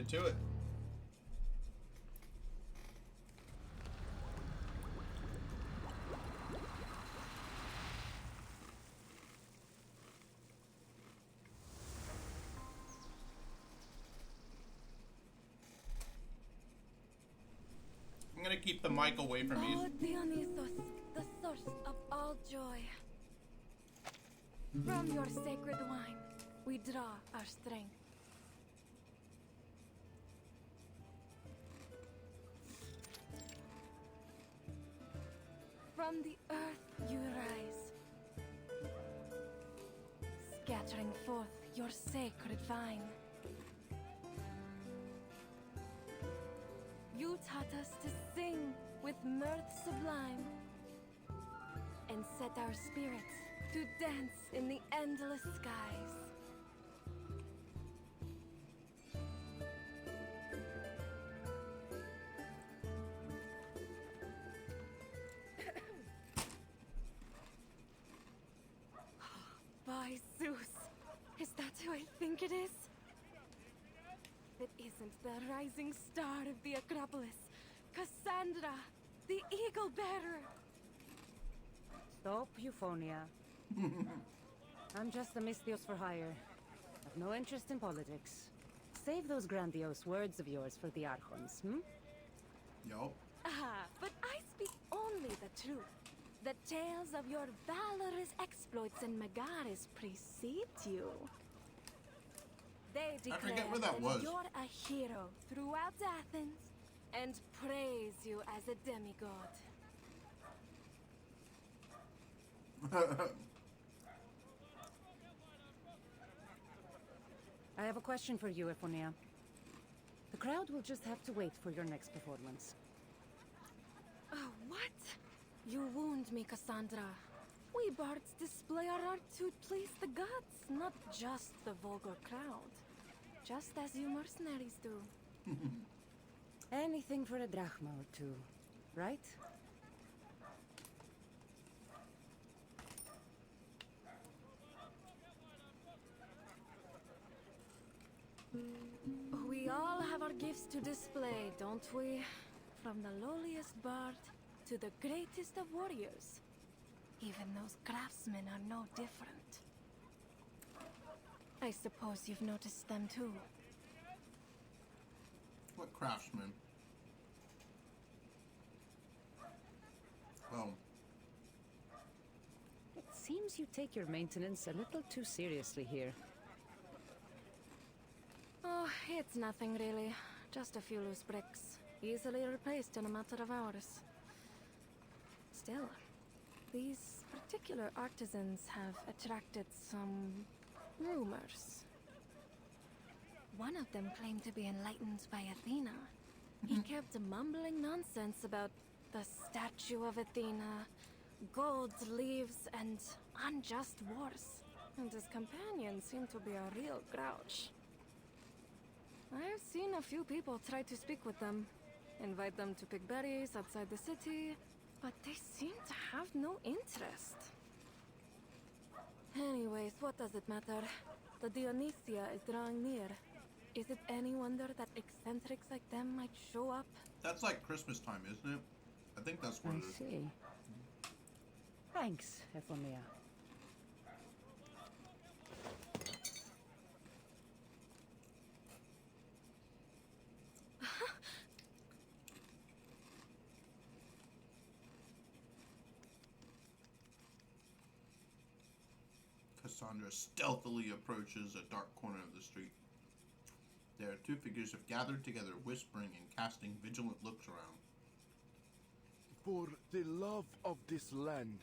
get to it. I'm gonna keep the mic away from me. Oh, Dionysus, the source of all joy. From your sacred wine, we draw our strength. From the earth you rise, scattering forth your sacred vine. You taught us to sing with mirth sublime, and set our spirits to dance in the endless skies. By Zeus, is that who I think it is? It isn't the rising star of the Acropolis, Cassandra, the Eagle Bearer. Stop, Euphonia. I'm just a Misthios for hire. I've no interest in politics. Save those grandiose words of yours for the Archons, hmm? Yo. Ah, but I speak only the truth. The tales of your valorous exploits in Megaris precede you. They I declare forget where that was. you're a hero throughout Athens and praise you as a demigod. I have a question for you, Euphonia. The crowd will just have to wait for your next performance. Oh, what? You wound me, Cassandra. We bards display our art to please the gods, not just the vulgar crowd. Just as you mercenaries do. Anything for a drachma or two, right? We all have our gifts to display, don't we? From the lowliest bard to the greatest of warriors. Even those craftsmen are no different. I suppose you've noticed them too. What craftsman? Oh. It seems you take your maintenance a little too seriously here. Oh, it's nothing really. Just a few loose bricks. Easily replaced in a matter of hours. Still, these particular artisans have attracted some rumors. One of them claimed to be enlightened by Athena. He kept mumbling nonsense about the statue of Athena, gold leaves, and unjust wars. And his companion seemed to be a real grouch. I've seen a few people try to speak with them, invite them to pick berries outside the city, but they seem to have no interest. Anyways, what does it matter? The Dionysia is drawing near. Is it any wonder that eccentrics like them might show up? That's like Christmas time, isn't it? I think that's what I it is. see. Thanks, Euphonia. Cassandra stealthily approaches a dark corner of the street. There, two figures have gathered together, whispering and casting vigilant looks around. For the love of this land,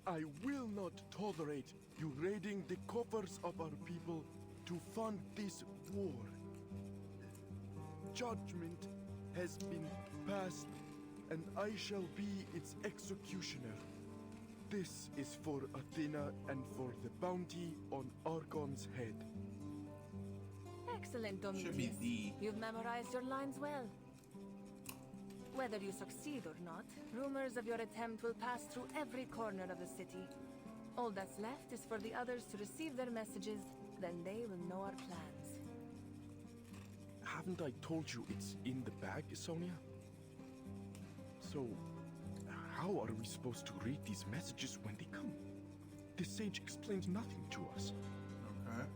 I will not tolerate you raiding the coffers of our people to fund this war. Judgment has been passed, and I shall be its executioner. This is for Athena and for the bounty on Argon's head. Excellent, Should be Domitius. the. You've memorized your lines well. Whether you succeed or not, rumors of your attempt will pass through every corner of the city. All that's left is for the others to receive their messages, then they will know our plans. Haven't I told you it's in the bag, Sonia? So, how are we supposed to read these messages when they come? The sage explains nothing to us. Okay.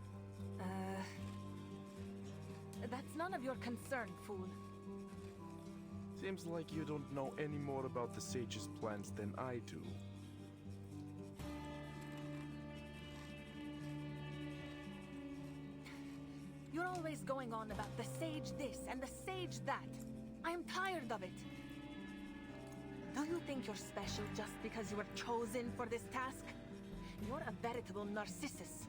That's none of your concern, fool. Seems like you don't know any more about the sage's plans than I do. You're always going on about the sage this and the sage that. I am tired of it. Do you think you're special just because you were chosen for this task? You're a veritable narcissus.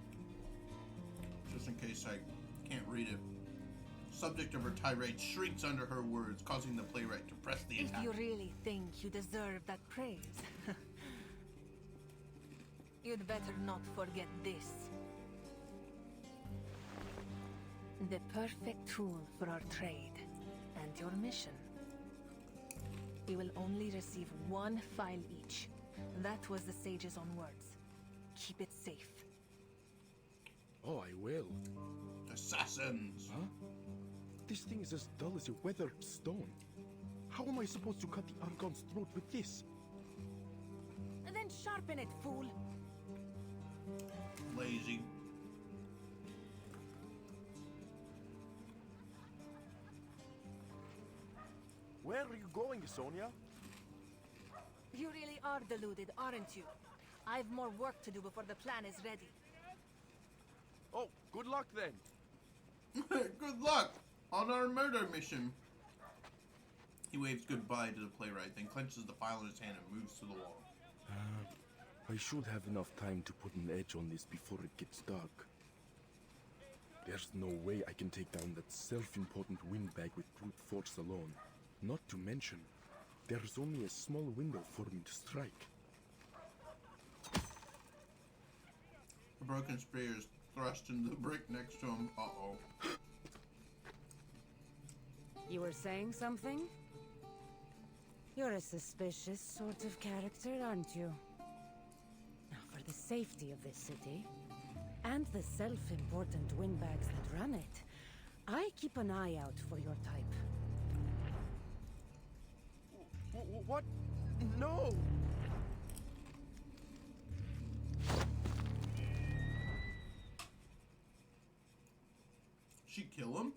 Just in case I can't read it. Subject of her tirade shrieks under her words, causing the playwright to press the If attack. you really think you deserve that praise, you'd better not forget this. The perfect tool for our trade and your mission. We will only receive one file each. That was the sage's own words. Keep it safe. Oh, I will. Assassins! Huh? This thing is as dull as a weathered stone. How am I supposed to cut the Archon's throat with this? And then sharpen it, fool. Lazy. Where are you going, Sonia? You really are deluded, aren't you? I've more work to do before the plan is ready. Oh, good luck then. Good luck on our murder mission. He waves goodbye to the playwright, then clenches the file in his hand and moves to the wall. I should have enough time to put an edge on this before it gets dark. There's no way I can take down that self-important windbag with brute force alone. Not to mention, there's only a small window for me to strike. A broken spear is thrust into the brick next to him. Uh-oh. You were saying something? You're a suspicious sort of character, aren't you? Now, for the safety of this city, and the self-important windbags that run it, I keep an eye out for your type. What? No! She kill him?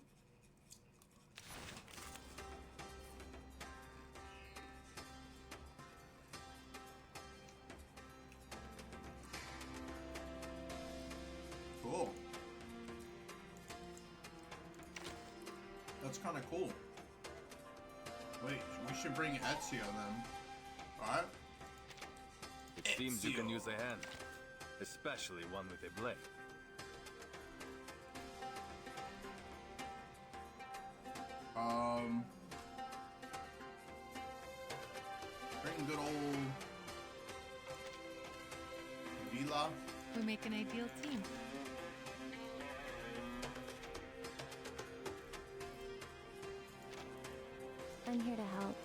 Cool. That's kind of cool. Wait, we should bring Ezio then. Alright? It seems you can Ezio. use a hand, especially one with a blade. Bring good old Vila. We make an ideal team. I'm here to help.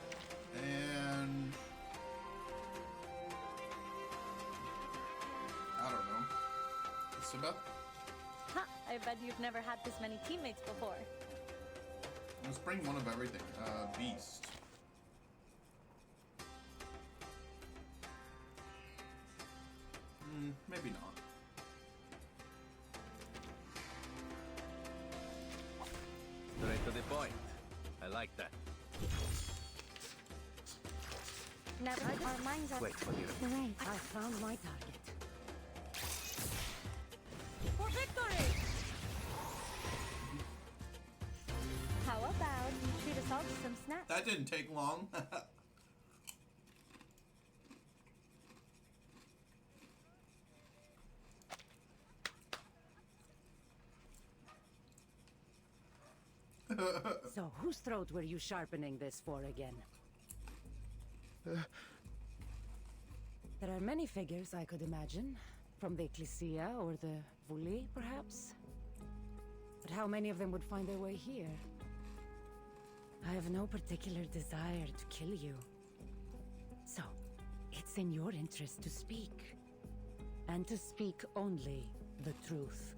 And I don't know. Isabel? Ha! I bet you've never had this many teammates before. Let's bring one of everything. Beast. Maybe not. Straight to the point. I like that. Never our minds are Wait for you. right. I found my target. For victory! How about you treat us all to some snacks? That didn't take long. So, whose throat were you sharpening this for again? There are many figures I could imagine. From the Ecclesia or the Vuli, perhaps? But how many of them would find their way here? I have no particular desire to kill you. So, it's in your interest to speak. And to speak only the truth.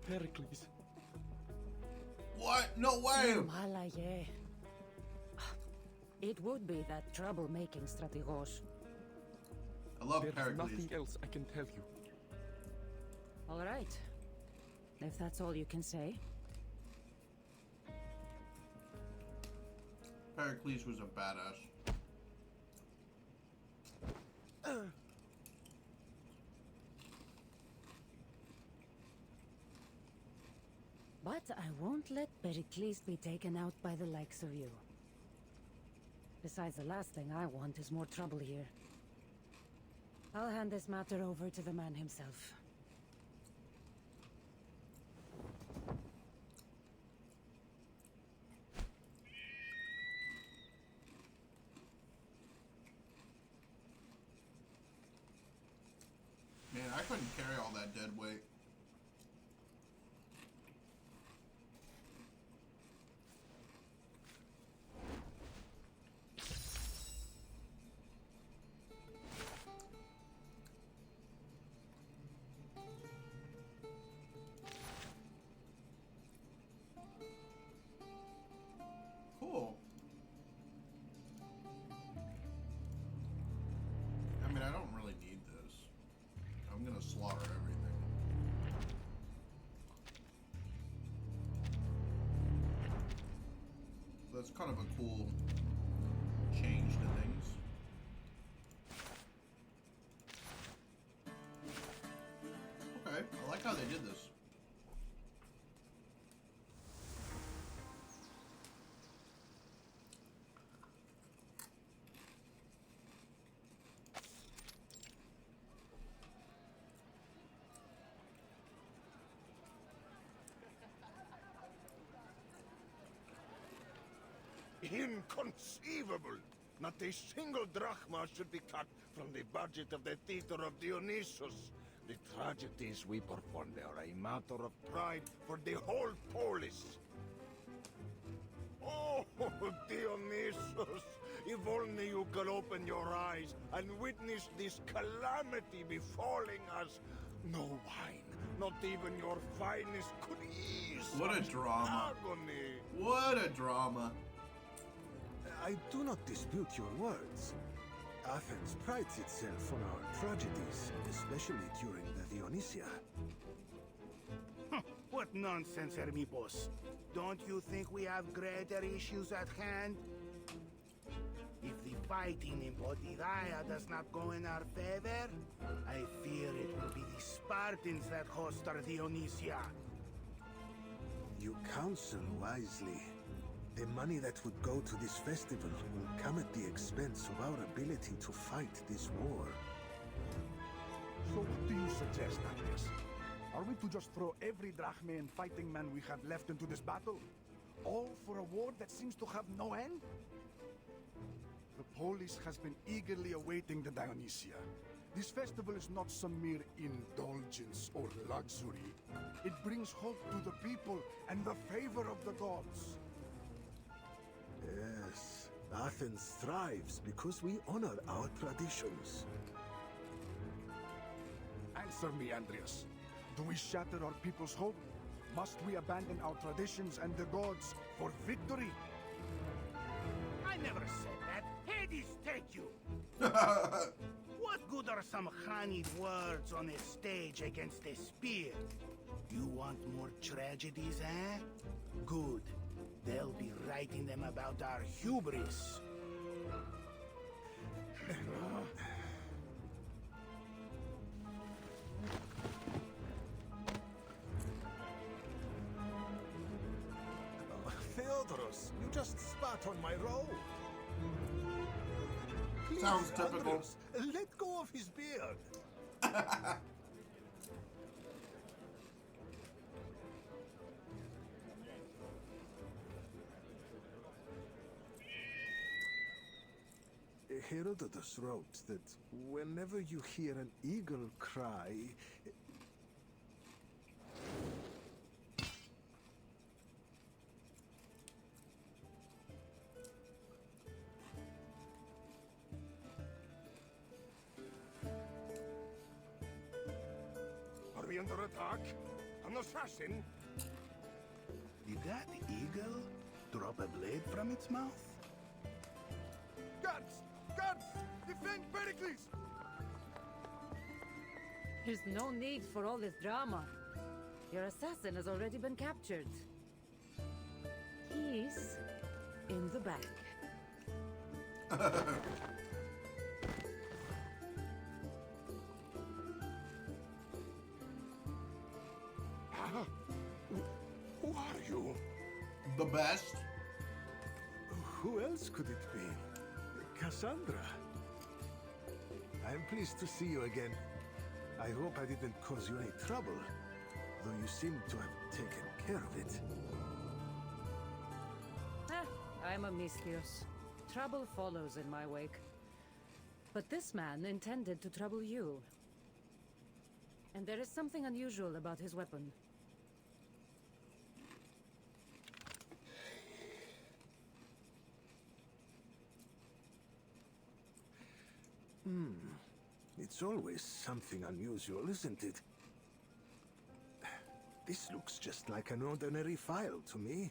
Pericles. What? No way! Malaye. It would be that troublemaking Strategos. I love There's Pericles. nothing else I can tell you. All right. If that's all you can say. Pericles was a badass. But I won't let Pericles be taken out by the likes of you. Besides, the last thing I want is more trouble here. I'll hand this matter over to the man himself. Man, I couldn't carry all that dead weight. Cool. I mean, I don't really need this. I'm gonna slaughter everything. That's kind of a cool change to things. Okay, I like how they did this. Inconceivable! Not a single drachma should be cut from the budget of the Theater of Dionysus. The tragedies we perform there are a matter of pride for the whole polis. Oh, Dionysus! If only you could open your eyes and witness this calamity befalling us. No wine, not even your finest could ease What a such drama. agony. What a drama. I do not dispute your words. Athens prides itself on our tragedies, especially during the Dionysia. What nonsense, Hermipos. Don't you think we have greater issues at hand? If the fighting in Potidaya does not go in our favor, I fear it will be the Spartans that host our Dionysia. You counsel wisely. The money that would go to this festival will come at the expense of our ability to fight this war. So what do you suggest, Andreas? Are we to just throw every drachma and fighting man we have left into this battle? All for a war that seems to have no end? The polis has been eagerly awaiting the Dionysia. This festival is not some mere indulgence or luxury. It brings hope to the people and the favor of the gods. Yes, Athens thrives because we honor our traditions. Answer me, Andreas. Do we shatter our people's hope? Must we abandon our traditions and the gods for victory? I never said that. Hades take you! What good are some honeyed words on a stage against a spear? You want more tragedies, eh? Good. They'll be writing them about our hubris. Theodoros, you just spat on my robe. Please, Sounds typical. Andreas, let go of his beard. Herodotus wrote that whenever you hear an eagle cry, Are we under attack? An assassin? Did that eagle drop a blade from its mouth? Guards! Guards! Defend Pericles! There's no need for all this drama. Your assassin has already been captured. He's in the back. Who are you? The best. Who else could it be? Cassandra. I'm pleased to see you again. I hope I didn't cause you any trouble, though you seem to have taken care of it. I'm a Misthios. Trouble follows in my wake. But this man intended to trouble you. And there is something unusual about his weapon. It's always something unusual, isn't it? This looks just like an ordinary file to me.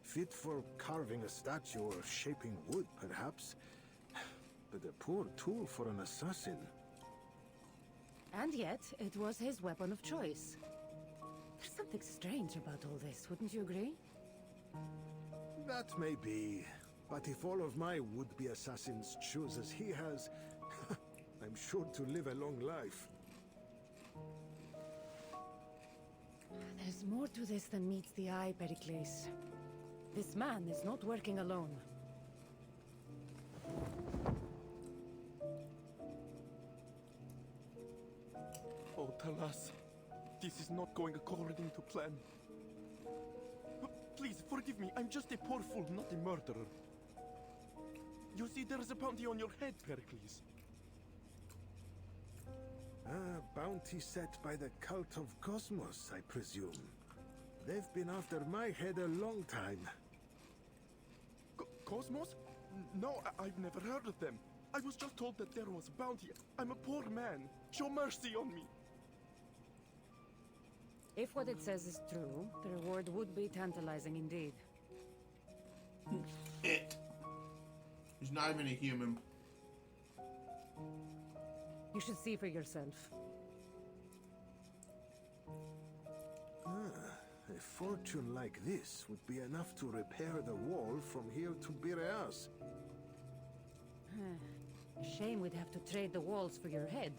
Fit for carving a statue or shaping wood, perhaps. But a poor tool for an assassin. And yet, it was his weapon of choice. There's something strange about all this, wouldn't you agree? That may be. But if all of my would-be assassins choose as he has, I'm sure to live a long life. There's more to this than meets the eye, Pericles. This man is not working alone. Oh, Talas. This is not going according to plan. Please, forgive me. I'm just a poor fool, not a murderer. You see, there is a bounty on your head, Pericles. Bounty set by the cult of Cosmos, I presume. They've been after my head a long time. Cosmos? No, I've never heard of them. I was just told that there was a bounty. I'm a poor man. Show mercy on me. If what it says is true, the reward would be tantalizing indeed. He's not even a human. You should see for yourself. A fortune like this would be enough to repair the wall from here to Bireas. Shame we'd have to trade the walls for your head.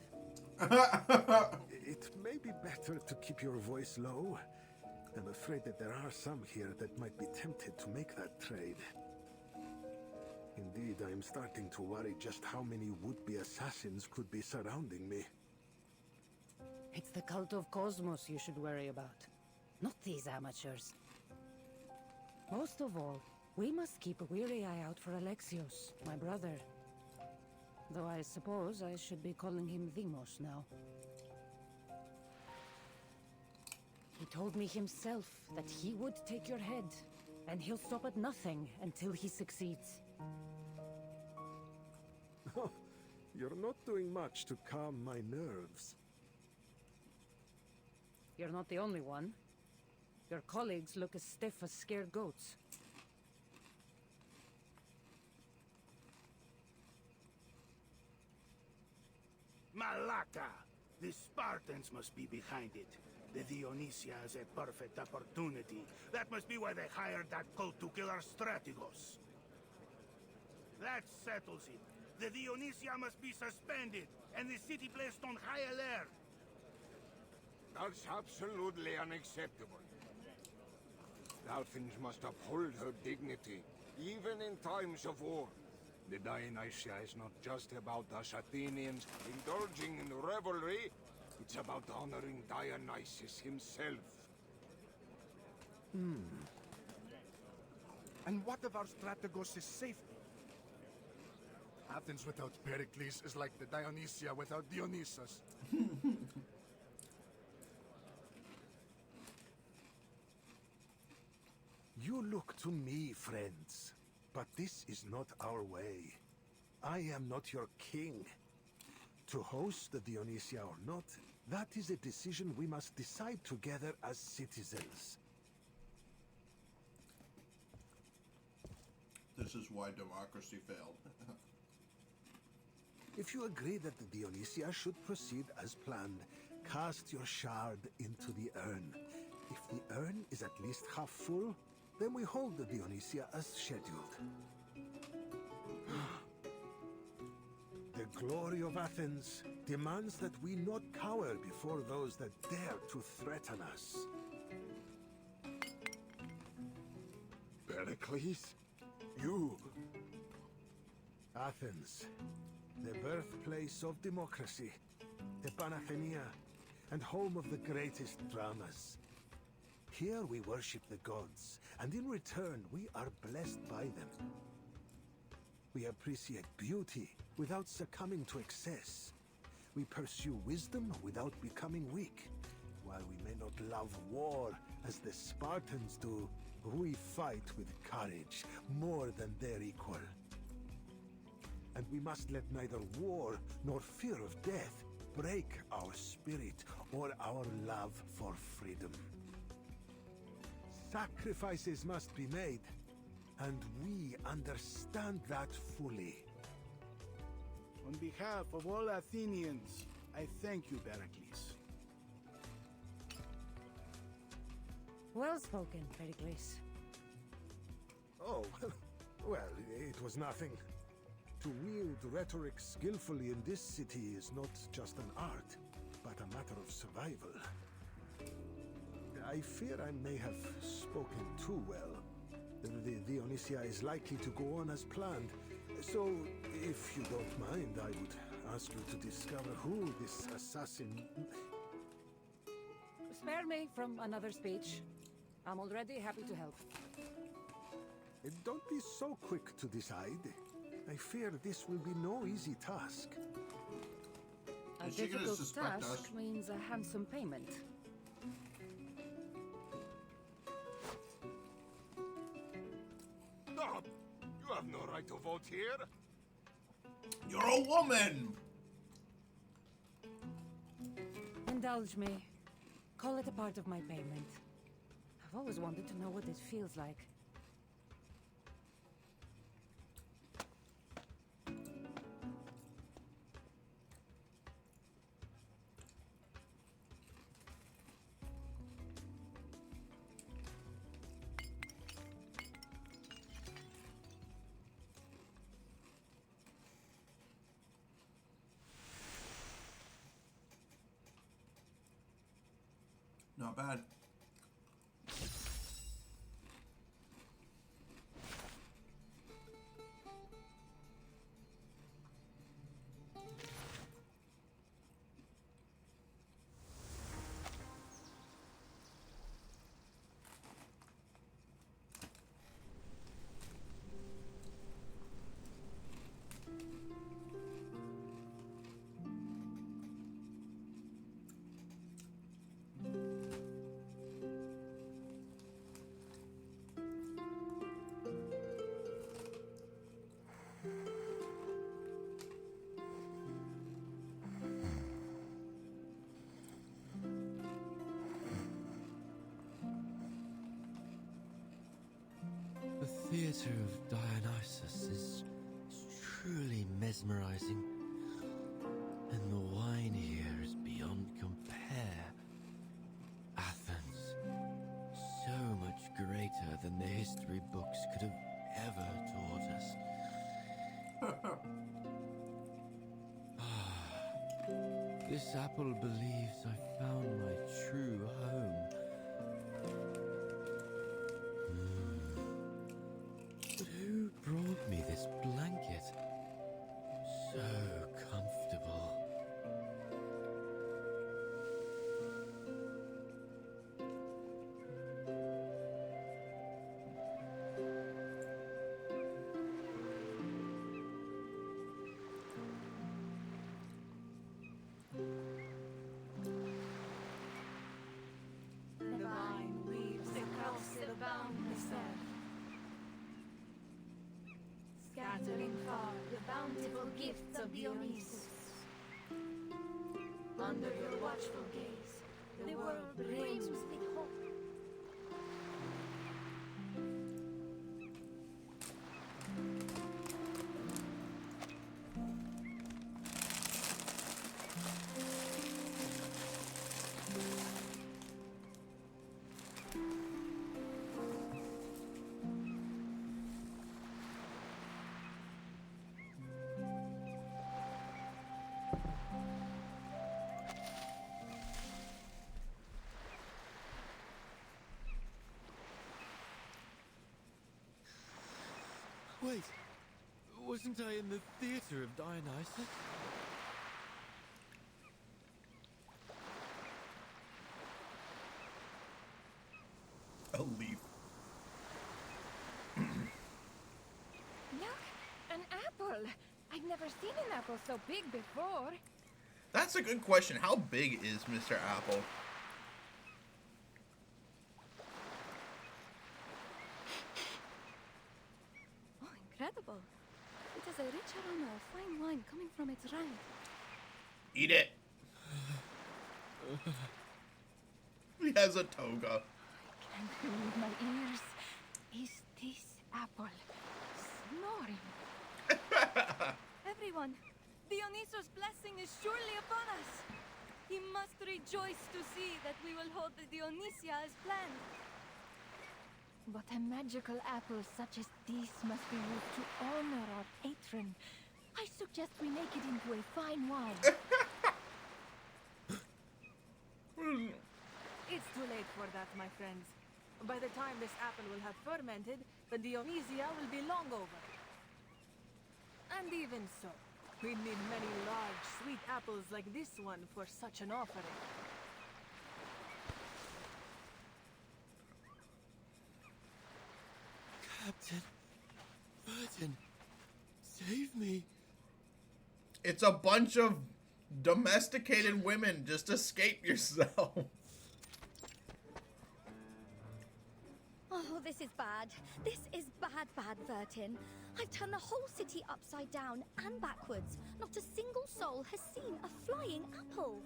It may be better to keep your voice low. I'm afraid that there are some here that might be tempted to make that trade. Indeed, I'm starting to worry just how many would-be assassins could be surrounding me. It's the cult of Cosmos you should worry about, not these amateurs. Most of all, we must keep a weary eye out for Alexios, my brother. Though I suppose I should be calling him Deimos now. He told me himself that he would take your head, and he'll stop at nothing until he succeeds. You're not doing much to calm my nerves. You're not the only one. Your colleagues look as stiff as scared goats. Malaka! The Spartans must be behind it. The Dionysia is a perfect opportunity. That must be why they hired that cult to kill our strategos. That settles it. The Dionysia must be suspended, and the city placed on high alert. That's absolutely unacceptable. Athens must uphold her dignity, even in times of war. The Dionysia is not just about us Athenians indulging in revelry, it's about honoring Dionysus himself. And what of our strategos' safety? Athens without Pericles is like the Dionysia without Dionysus. You look to me, friends. But this is not our way. I am not your king. To host the Dionysia or not, That is a decision we must decide together as citizens. This is why democracy failed. If you agree that the Dionysia should proceed as planned, cast your shard into the urn. If the urn is at least half full, then we hold the Dionysia as scheduled. The glory of Athens demands that we not cower before those that dare to threaten us. Pericles? You? Athens, the birthplace of democracy, the Panathenaea, and home of the greatest dramas. Here we worship the gods, and in return we are blessed by them. We appreciate beauty without succumbing to excess. We pursue wisdom without becoming weak. While we may not love war as the Spartans do, we fight with courage more than their equal. And we must let neither war nor fear of death break our spirit or our love for freedom. Sacrifices must be made, and we understand that fully. On behalf of all Athenians, I thank you, Pericles. Well spoken, Pericles. Oh, well, it was nothing. To wield rhetoric skillfully in this city is not just an art, but a matter of survival. I fear I may have spoken too well. The Dionysia is likely to go on as planned, so if you don't mind, I would ask you to discover who this assassin... Spare me from another speech. I'm already happy to help. Don't be so quick to decide. I fear this will be no easy task. A Is she gonna difficult suspect task us? means a handsome payment. Stop! You have no right to vote here. You're a woman! Indulge me. Call it a part of my payment. I've always wanted to know what it feels like. Not bad. The theatre of Dionysus is truly mesmerizing, and the wine here is beyond compare. Athens, so much greater than the history books could have ever taught us. This apple believes I found my true home. But who brought me this blanket? So comfortable. The vine weaves across the boundless earth, scattering far the bountiful gifts of Dionysus. Under your watchful gaze, the world brims with hope. Wait, wasn't I in the theater of Dionysus? A leaf. Look, an apple. I've never seen an apple so big before. That's a good question. How big is Mr. Apple? Oh, incredible. It has a rich aroma of fine wine coming from its rind. Eat it. He has a toga. I can't believe my ears. Is this apple snoring? Everyone, Dionysos' blessing is surely upon us. He must rejoice to see that we will hold the Dionysia as planned. But a magical apple such as this must be used to honor our patron. I suggest we make it into a fine wine. It's too late for that, my friends. By the time this apple will have fermented, the Dionysia will be long over. And even so, we'd need many large, sweet apples like this one for such an offering. Captain Burton, save me. It's a bunch of domesticated women. Just escape yourself. Oh, this is bad. This is bad, Vertin. I've turned the whole city upside down and backwards. Not a single soul has seen a flying apple.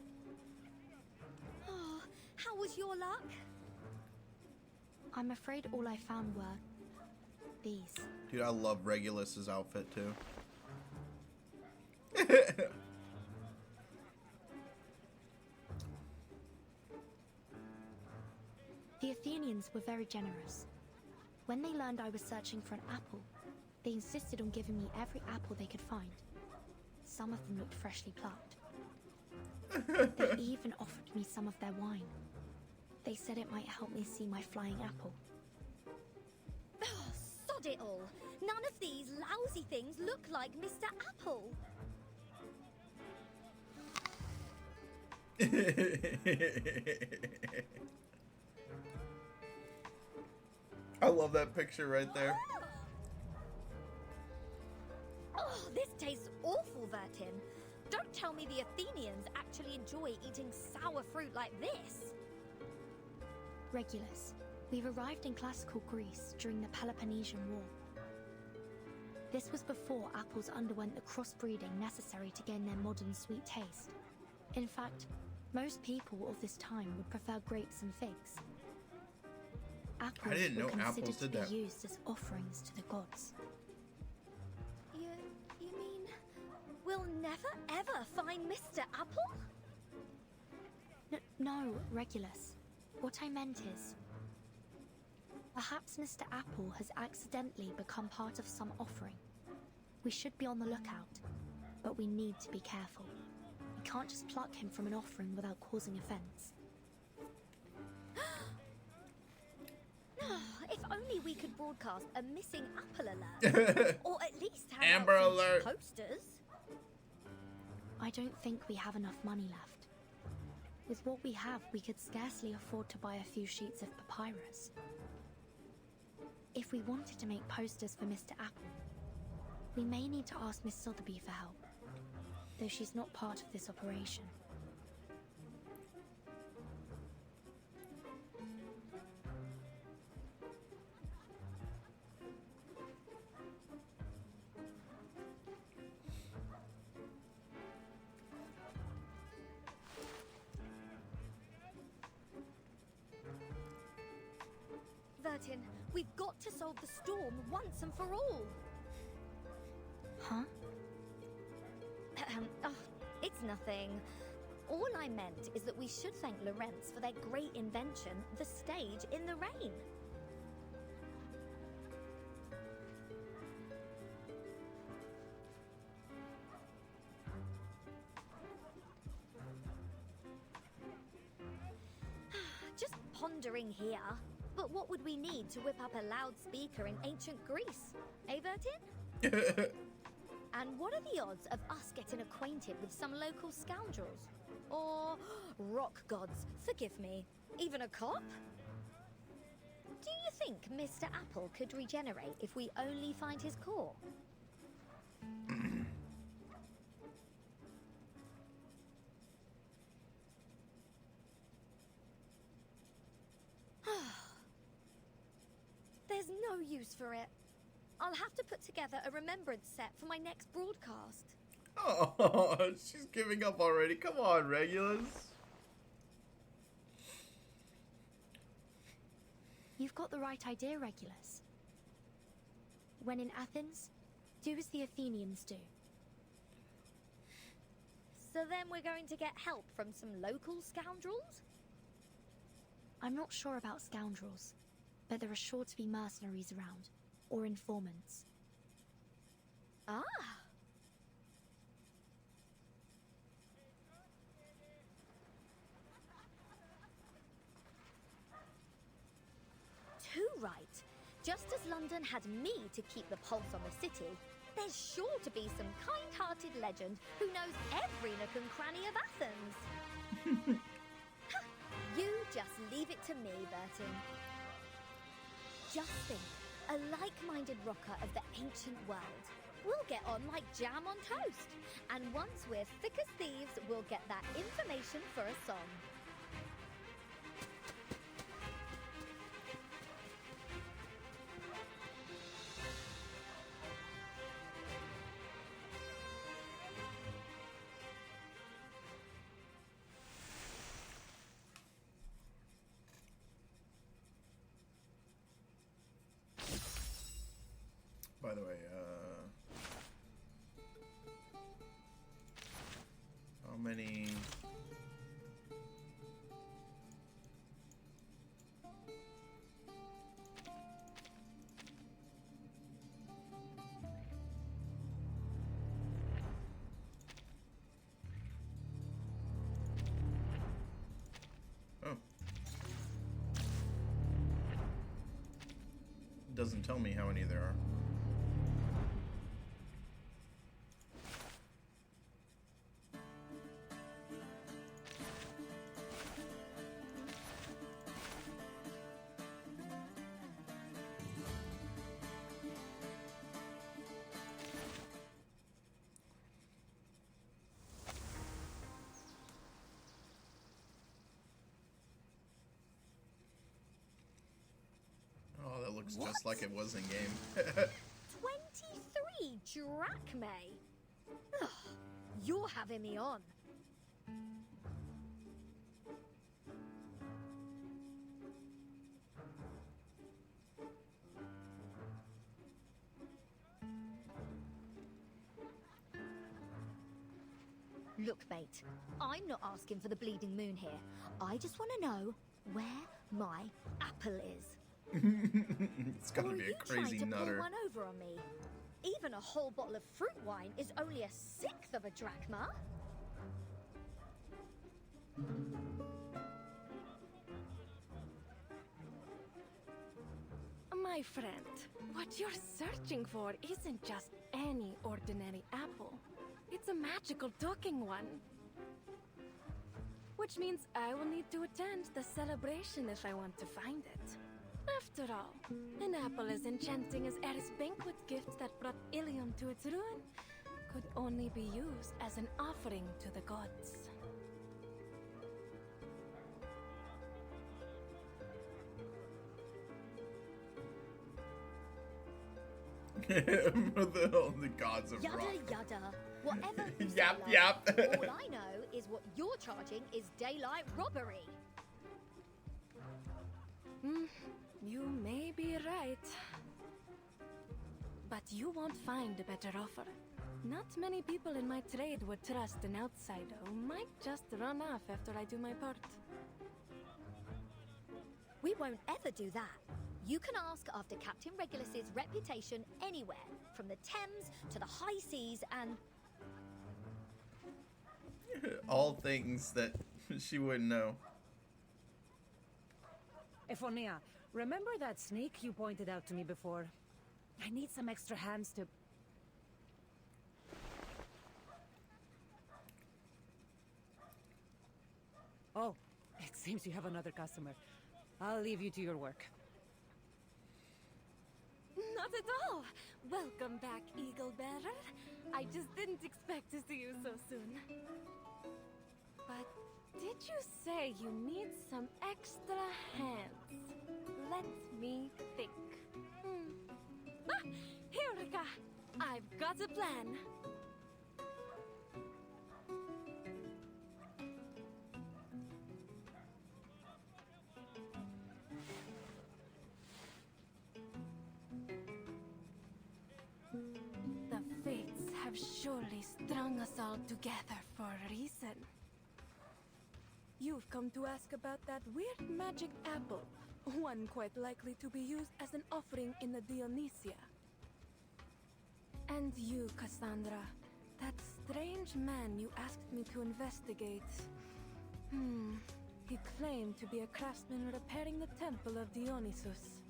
Oh, how was your luck? I'm afraid all I found were these. Dude, I love Regulus's outfit too. The Athenians were very generous. When they learned I was searching for an apple, they insisted on giving me every apple they could find. Some of them looked freshly plucked. They even offered me some of their wine. They said it might help me see my flying apple. Oh, sod it all. None of these lousy things look like Mr. Apple. I love that picture right there. Oh, this tastes awful, Vertin. Don't tell me the Athenians actually enjoy eating sour fruit like this. Regulus, we've arrived in classical Greece during the Peloponnesian War. This was before apples underwent the crossbreeding necessary to gain their modern sweet taste. In fact, most people of this time would prefer grapes and figs. Apples I didn't know were considered apples to did be that. used as offerings to the gods. You mean we'll never ever find Mr. Apple? No, Regulus. What I meant is, perhaps Mr. Apple has accidentally become part of some offering. We should be on the lookout, but we need to be careful. We can't just pluck him from an offering without causing offense. If only we could broadcast a missing apple alert. Or at least have Amber out some alert. posters. I don't think we have enough money left. With what we have, we could scarcely afford to buy a few sheets of papyrus. If we wanted to make posters for Mr. Apple, we may need to ask Miss Sotheby for help, though she's not part of this operation. Vertin. We've got to solve the storm once and for all. Huh? Oh, it's nothing. All I meant is that we should thank Lorenz for their great invention, the stage in the rain. Just pondering here. But what would we need to whip up a loudspeaker in ancient Greece? Eh, Vertin? And what are the odds of us getting acquainted with some local scoundrels? Or rock gods, forgive me, even a cop? Do you think Mr. Apple could regenerate if we only find his core? There's no use for it. I'll have to put together a remembrance set for my next broadcast. Oh, she's giving up already. Come on, Regulus. You've got the right idea, Regulus. When in Athens, do as the Athenians do. So then we're going to get help from some local scoundrels? I'm not sure about scoundrels, but there are sure to be mercenaries around, or informants. Ah! Too right. Just as London had me to keep the pulse on the city, there's sure to be some kind-hearted legend who knows every nook and cranny of Athens. You just leave it to me, Bertin. Just think, a like-minded rocker of the ancient world. We'll get on like jam on toast. And once we're thick as thieves, we'll get that information for a song. By the way, how many? Oh. Doesn't tell me how many there are. Oh, that looks just like it was in game. 23 drachmae? Ugh, you're having me on. Look, mate, I'm not asking for the bleeding moon here. I just want to know where my apple is. It's gotta be a crazy Or are you trying to nutter. pull one over on me? Even a whole bottle of fruit wine is only a sixth of a drachma. My friend, what you're searching for isn't just any ordinary apple. It's a magical talking one. Which means I will need to attend the celebration if I want to find it. After all, an apple as enchanting as Eris' banquet gift that brought Ilium to its ruin could only be used as an offering to the gods. the gods of Yada rock. yada. Whatever you say, Yap, love. yap. All I know is what you're charging is daylight robbery. You may right. But you won't find a better offer. Not many people in my trade would trust an outsider who might just run off after I do my part. We won't ever do that. You can ask after Captain Regulus's reputation anywhere, from the Thames to the high seas and... All things that she wouldn't know. Ephonia, remember that sneak you pointed out to me before? I need some extra hands to... Oh, it seems you have another customer. I'll leave you to your work. Not at all. Welcome back, Eagle Bearer. I just didn't expect to see you so soon. But did you say you need some extra hands? Let me think. Ah, Eureka! I've got a plan. The fates have surely strung us all together for a reason. You've come to ask about that weird magic apple, one quite likely to be used as an offering in the Dionysia. And you, Cassandra, that strange man you asked me to investigate. He claimed to be a craftsman repairing the temple of Dionysus.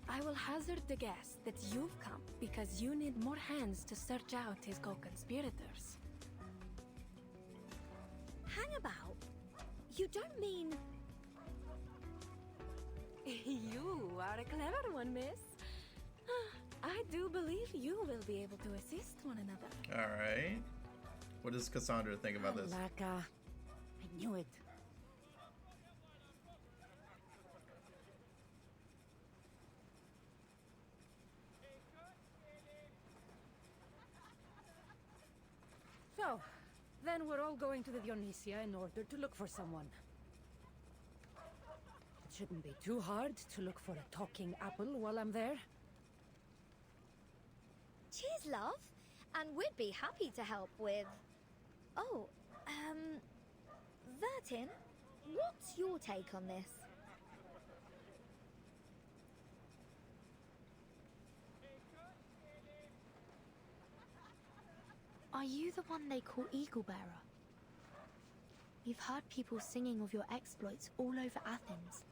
I will hazard the guess that you've come because you need more hands to search out his co-conspirators. Hang about? You don't mean... You are a clever one, miss. I do believe you will be able to assist one another. Alright. What does Cassandra think about this? Alaka. I knew it. So, then we're all going to the Dionysia in order to look for someone. It shouldn't be too hard to look for a talking apple while I'm there. Cheers, love. And we'd be happy to help with... Oh, Vertin, what's your take on this? Are you the one they call Eagle Bearer? We've heard people singing of your exploits all over Athens.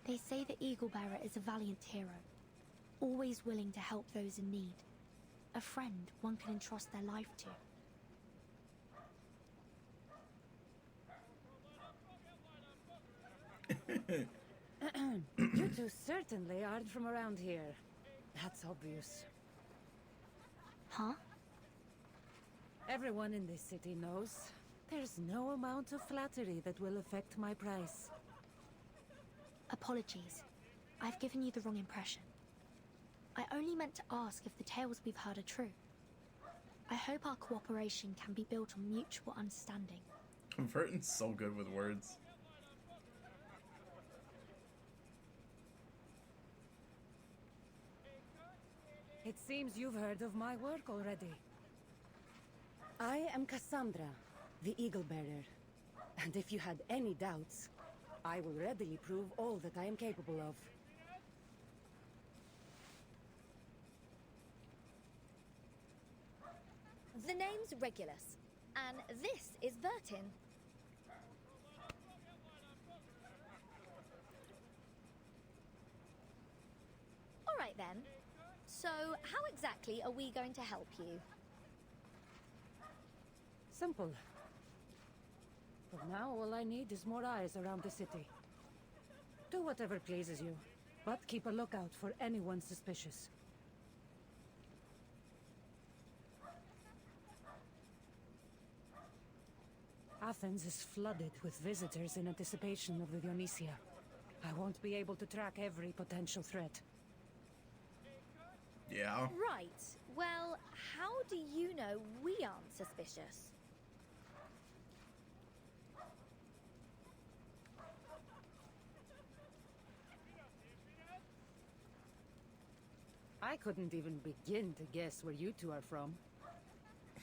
They say the Eagle Bearer is a valiant hero, always willing to help those in need. A friend one can entrust their life to. You two certainly aren't from around here. That's obvious. Huh? Everyone in this city knows there's no amount of flattery that will affect my price. Apologies. I've given you the wrong impression. I only meant to ask if the tales we've heard are true. I hope our cooperation can be built on mutual understanding. Verton's so good with words. It seems you've heard of my work already. I am Cassandra, the Eagle Bearer. And if you had any doubts, I will readily prove all that I am capable of. The name's Regulus, and this is Vertin. All right then. So, how exactly are we going to help you? Simple. For now, all I need is more eyes around the city. Do whatever pleases you, but keep a lookout for anyone suspicious. Athens is flooded with visitors in anticipation of the Dionysia. I won't be able to track every potential threat. Yeah. Right. Well, how do you know we aren't suspicious? I couldn't even begin to guess where you two are from.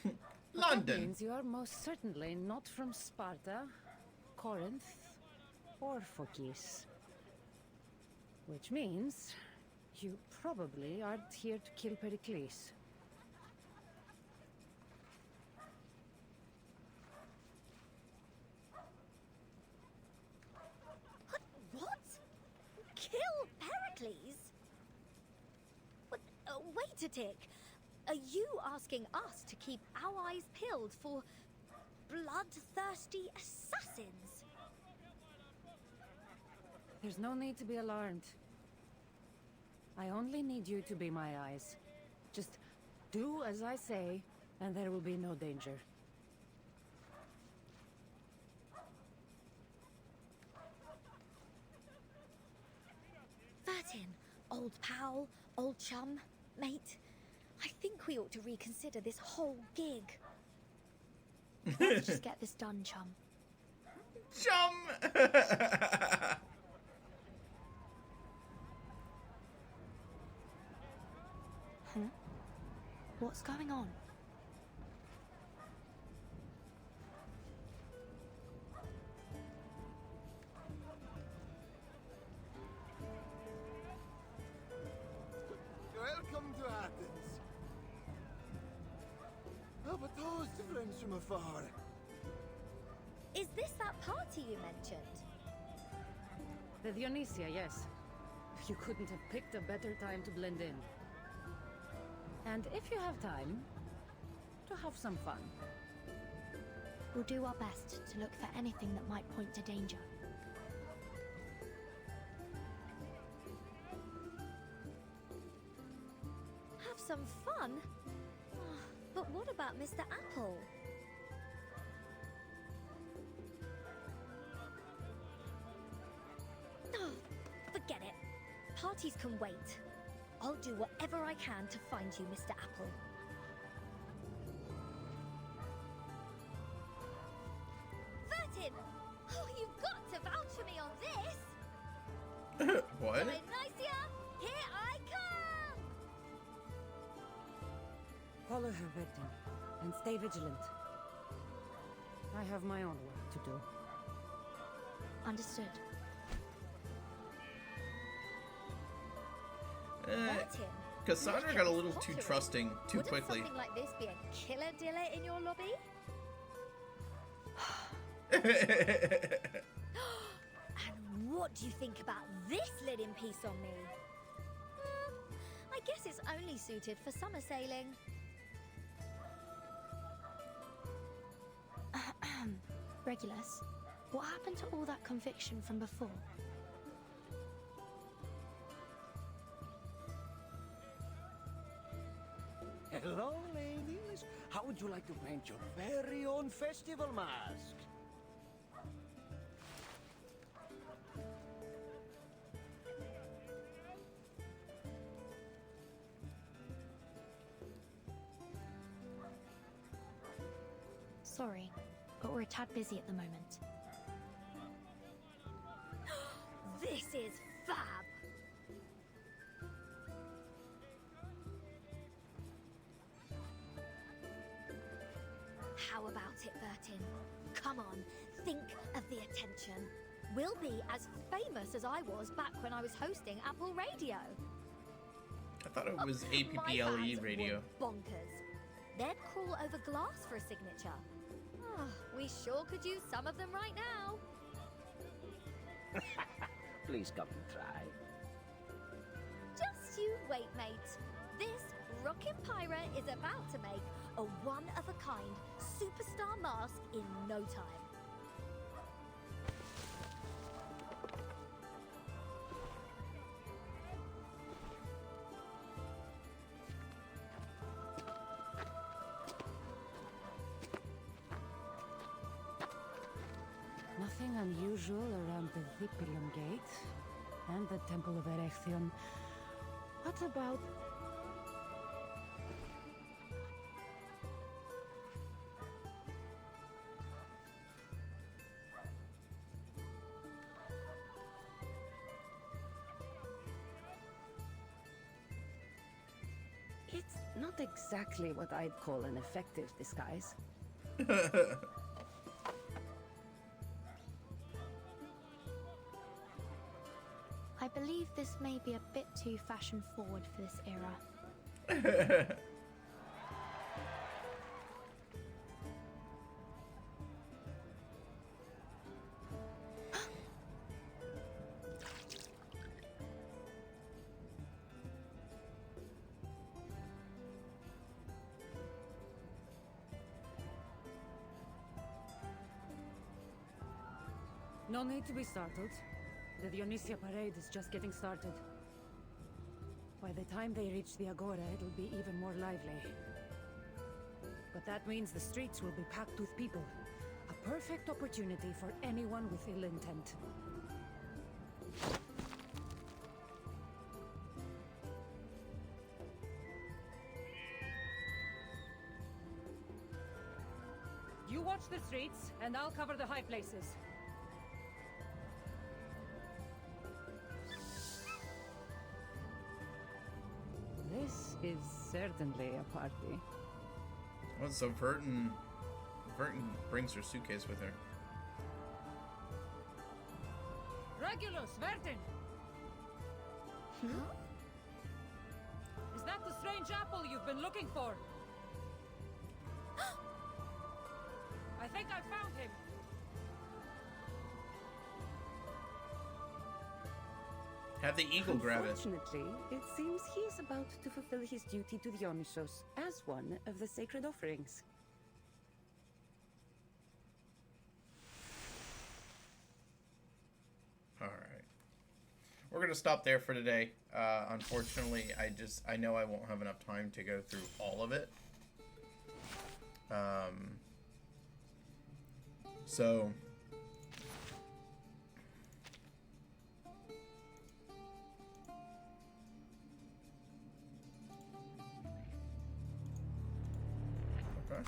But that London. means you are most certainly not from Sparta, Corinth, or Phokis. Which means you probably aren't here to kill Pericles. What? Kill Pericles? What, wait a tick. Are you asking us to keep our eyes peeled for bloodthirsty assassins? There's no need to be alarmed. I only need you to be my eyes. Just do as I say, and there will be no danger. Vertin, old pal, old chum, mate. I think we ought to reconsider this whole gig. Let's just get this done, chum. Chum! Huh? What's going on? Welcome to Athens. How about those friends from afar? Is this that party you mentioned? The Dionysia, yes. You couldn't have picked a better time to blend in. And if you have time, to have some fun. We'll do our best to look for anything that might point to danger. Have some fun? But what about Mr. Apple? Oh, forget it. Parties can wait. I'll do whatever I can to find you, Mr. Apple. Vertin! Oh, you've got to vouch for me on this! What? Dionysia, here I come! Follow her, Vertin, and stay vigilant. I have my own work to do. Understood. Vertin, Cassandra got a little too trusting too wouldn't quickly. something like this be a killer diller in your lobby? And what do you think about this linen piece on me? I guess it's only suited for summer sailing. Regulus, what happened to all that conviction from before? Hello, ladies. How would you like to paint your very own festival mask? Sorry, but we're a tad busy at the moment. This is fab! How about it, Vertin? Come on, think of the attention. We'll be as famous as I was back when I was hosting Apple Radio. I thought it was My APPLE fans radio. were bonkers. They'd crawl over glass for a signature. Oh, we sure could use some of them right now. Please come and try. Just you wait, mate. This rockin' pirate is about to make a one-of-a-kind superstar mask in no time. Nothing unusual around the Vipilum Gate and the Temple of Erection. What about... Not exactly what I'd call an effective disguise. I believe this may be a bit too fashion forward for this era. No need to be startled. The Dionysia parade is just getting started. By the time they reach the Agora, it'll be even more lively. But that means the streets will be packed with people. A perfect opportunity for anyone with ill intent. You watch the streets, and I'll cover the high places. This is certainly a party. Well, so Vertin brings her suitcase with her. Regulus, Vertin! Huh? Is that the strange apple you've been looking for? I think I found him. Have the eagle grab it. Unfortunately, it seems he's about to fulfill his duty to Dionysos as one of the sacred offerings. Alright. We're gonna stop there for today. Unfortunately, I know I won't have enough time to go through all of it. So okay.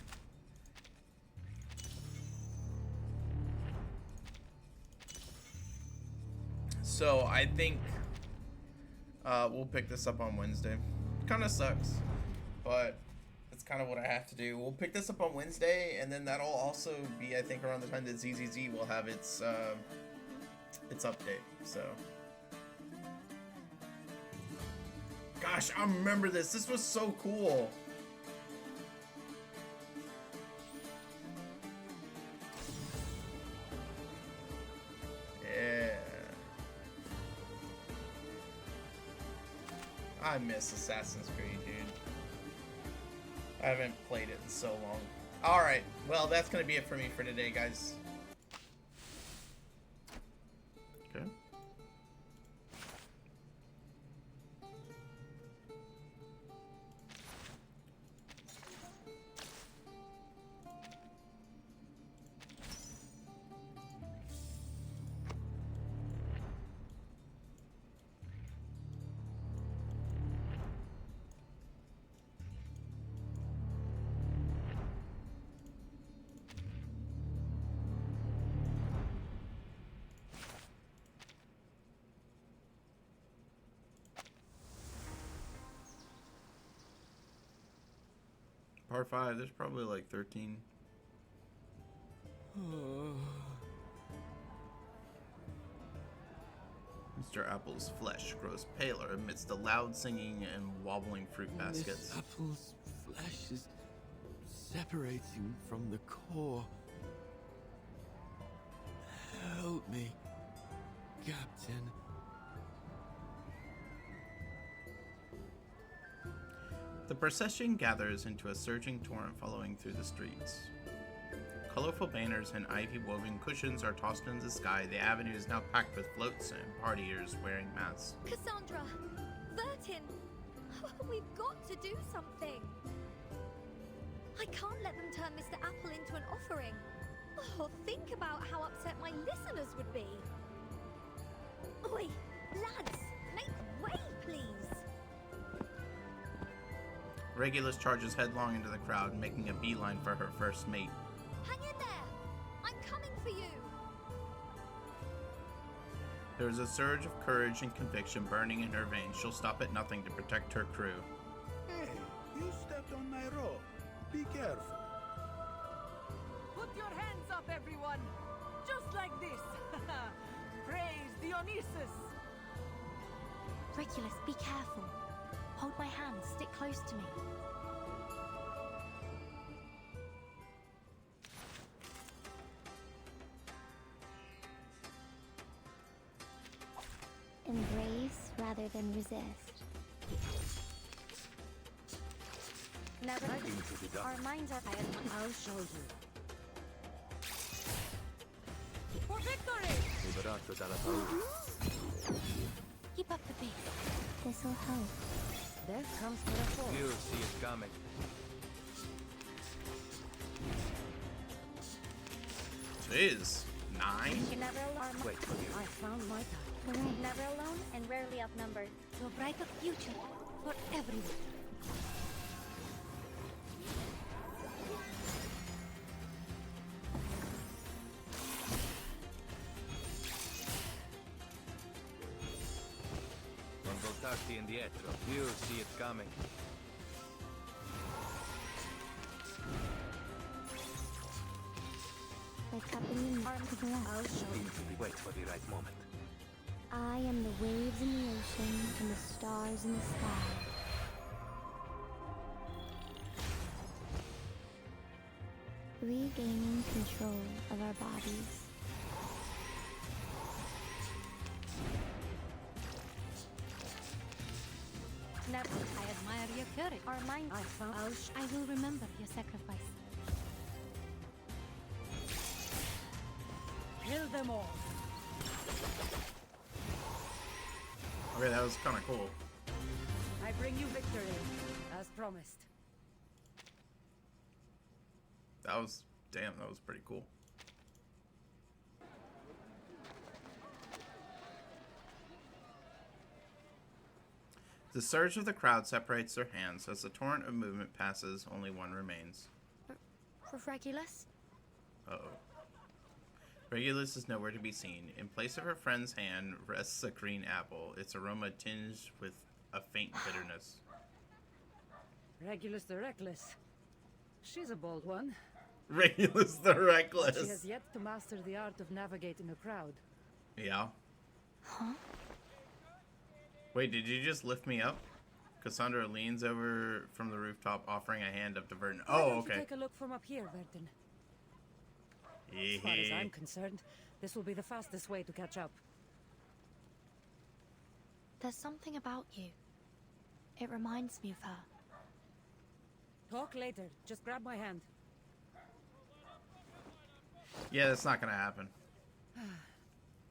So I think we'll pick this up on Wednesday. Kind of sucks, but it's kind of what I have to do. We'll pick this up on Wednesday, and then that'll also be, I think, around the time that ZZZ will have its update. So, gosh, I remember this. This was so cool. Yeah. I miss Assassin's Creed, dude. I haven't played it in so long. Alright, well, that's going to be it for me for today, guys. Okay. Part 5, there's probably like 13. Mr. Apple's flesh grows paler amidst the loud singing and wobbling fruit baskets. Miss Apple's flesh is separating from the core. Help me, Captain. The procession gathers into a surging torrent following through the streets. Colorful banners and ivy-woven cushions are tossed into the sky. The avenue is now packed with floats and partiers wearing masks. Cassandra! Vertin! We've got to do something! I can't let them turn Mr. Apple into an offering. Oh, think about how upset my listeners would be. Oi, lads, make way, please! Regulus charges headlong into the crowd, making a beeline for her first mate. Hang in there! I'm coming for you! There is a surge of courage and conviction burning in her veins. She'll stop at nothing to protect her crew. Hey, you step on my robe. Be careful. Put your hands up, everyone! Just like this! Praise Dionysus! Regulus, be careful. Hold my hand, stick close to me. Embrace rather than resist. Never. Our minds are. I'll show you. For victory! Liberato dalla paura. Keep up the pace. This'll help. Death comes for a fall. You see it coming. Jeez. 9? You're never alone. Wait for you. I found my time. Correct. Never alone and rarely outnumbered. To a brighter future for everyone. Non voltarti indietro. You see it coming. By cupping your arms to the left. I'll show you. Wait for the right moment. I am the waves in the ocean and the stars in the sky. Regaining control of our bodies. Never. I admire your courage. Our minds. I will remember your sacrifice. Kill them all. Okay, that was kind of cool. I bring you victory, as promised. That was, damn, that was pretty cool. The surge of the crowd separates their hands. As the torrent of movement passes, only one remains. Regulus? Uh-oh. Regulus is nowhere to be seen. In place of her friend's hand rests a green apple, its aroma tinged with a faint bitterness. Regulus the Reckless. She's a bold one. Regulus the Reckless. She has yet to master the art of navigating a crowd. Yeah. Huh? Wait, did you just lift me up? Cassandra leans over from the rooftop, offering a hand up to Verton. Why Oh, don't you okay. take a look from up here, Verton. As far as I'm concerned, this will be the fastest way to catch up. There's something about you. It reminds me of her. Talk later. Just grab my hand. Yeah, that's not gonna happen.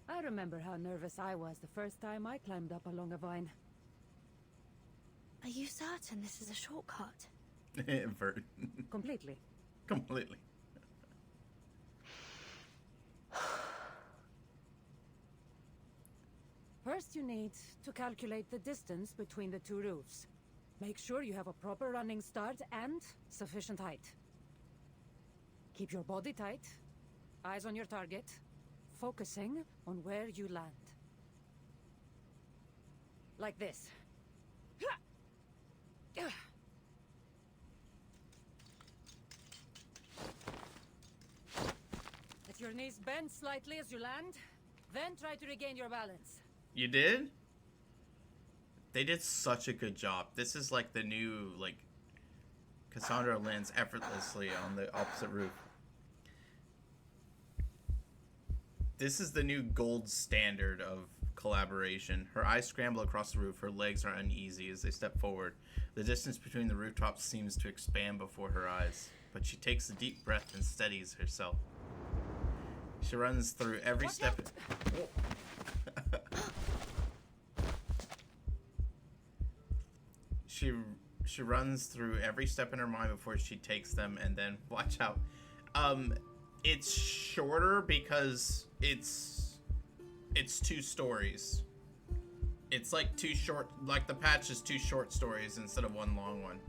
I remember how nervous I was the first time I climbed up along a vine. Are you certain this is a shortcut? Verton. Completely. Completely. First, you need to calculate the distance between the two roofs. Make sure you have a proper running start and sufficient height. Keep your body tight, eyes on your target, focusing on where you land. Like this. Let your knees bend slightly as you land, then try to regain your balance. You did? They did such a good job. This is like the new, like, Cassandra lands effortlessly on the opposite roof. This is the new gold standard of collaboration. Her eyes scramble across the roof. Her legs are uneasy as they step forward. The distance between the rooftops seems to expand before her eyes, but she takes a deep breath and steadies herself. She runs through every step. She runs through every step in her mind before she takes them, and then watch out. It's shorter because it's 2 stories. It's like 2 short, like the patch is 2 short stories instead of 1 long one.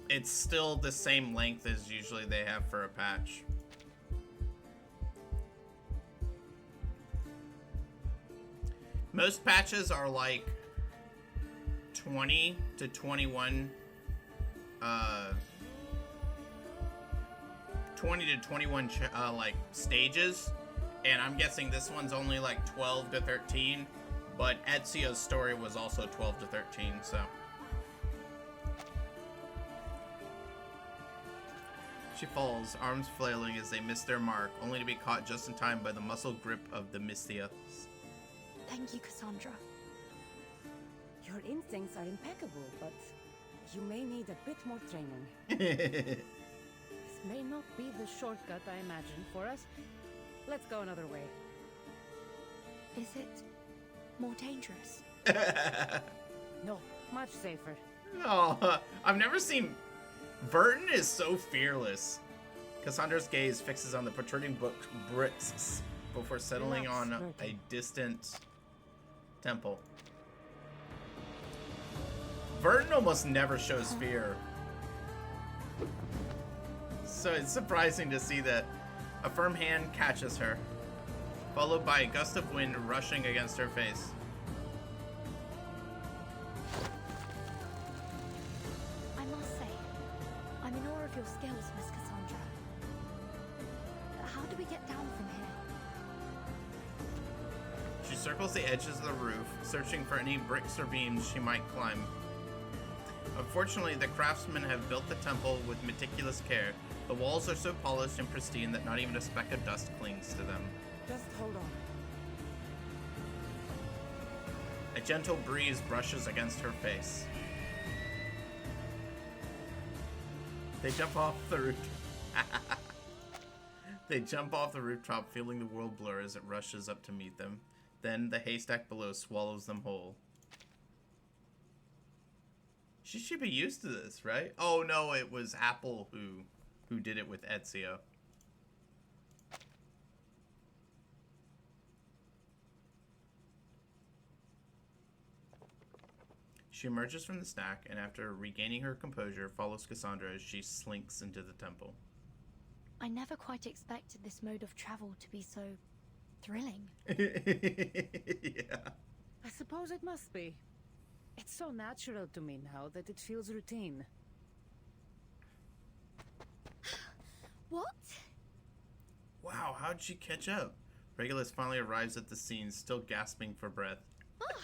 It's still the same length as usually they have for a patch. Most patches are like 20 to 21 20 to 21 like stages, and I'm guessing this one's only like 12 to 13, but Ezio's story was also 12 to 13, so. She falls, arms flailing as they miss their mark, only to be caught just in time by the muscle grip of the Mystias. Thank you, Cassandra. Your instincts are impeccable, but you may need a bit more training. This may not be the shortcut I imagined for us. Let's go another way. Is it more dangerous? No, much safer. Oh, I've never seen... Verton is so fearless. Cassandra's gaze fixes on the protruding bricks before settling on a distant temple. Verton almost never shows fear. So it's surprising to see that a firm hand catches her, followed by a gust of wind rushing against her face. I must say, I'm in awe of your skills, Miss Cassandra. How do we get down from here? She circles the edges of the roof, searching for any bricks or beams she might climb. Unfortunately, the craftsmen have built the temple with meticulous care. The walls are so polished and pristine that not even a speck of dust clings to them. Just hold on. A gentle breeze brushes against her face. They jump off the roof. They jump off the rooftop, feeling the world blur as it rushes up to meet them. Then the haystack below swallows them whole. She should be used to this, right? Oh no, it was Apple who did it with Ezio. She emerges from the stack and after regaining her composure follows Cassandra as she slinks into the temple. I never quite expected this mode of travel to be so thrilling. Yeah. I suppose it must be. It's so natural to me now that it feels routine. What? Wow, how'd she catch up? Regulus finally arrives at the scene, still gasping for breath. Oh,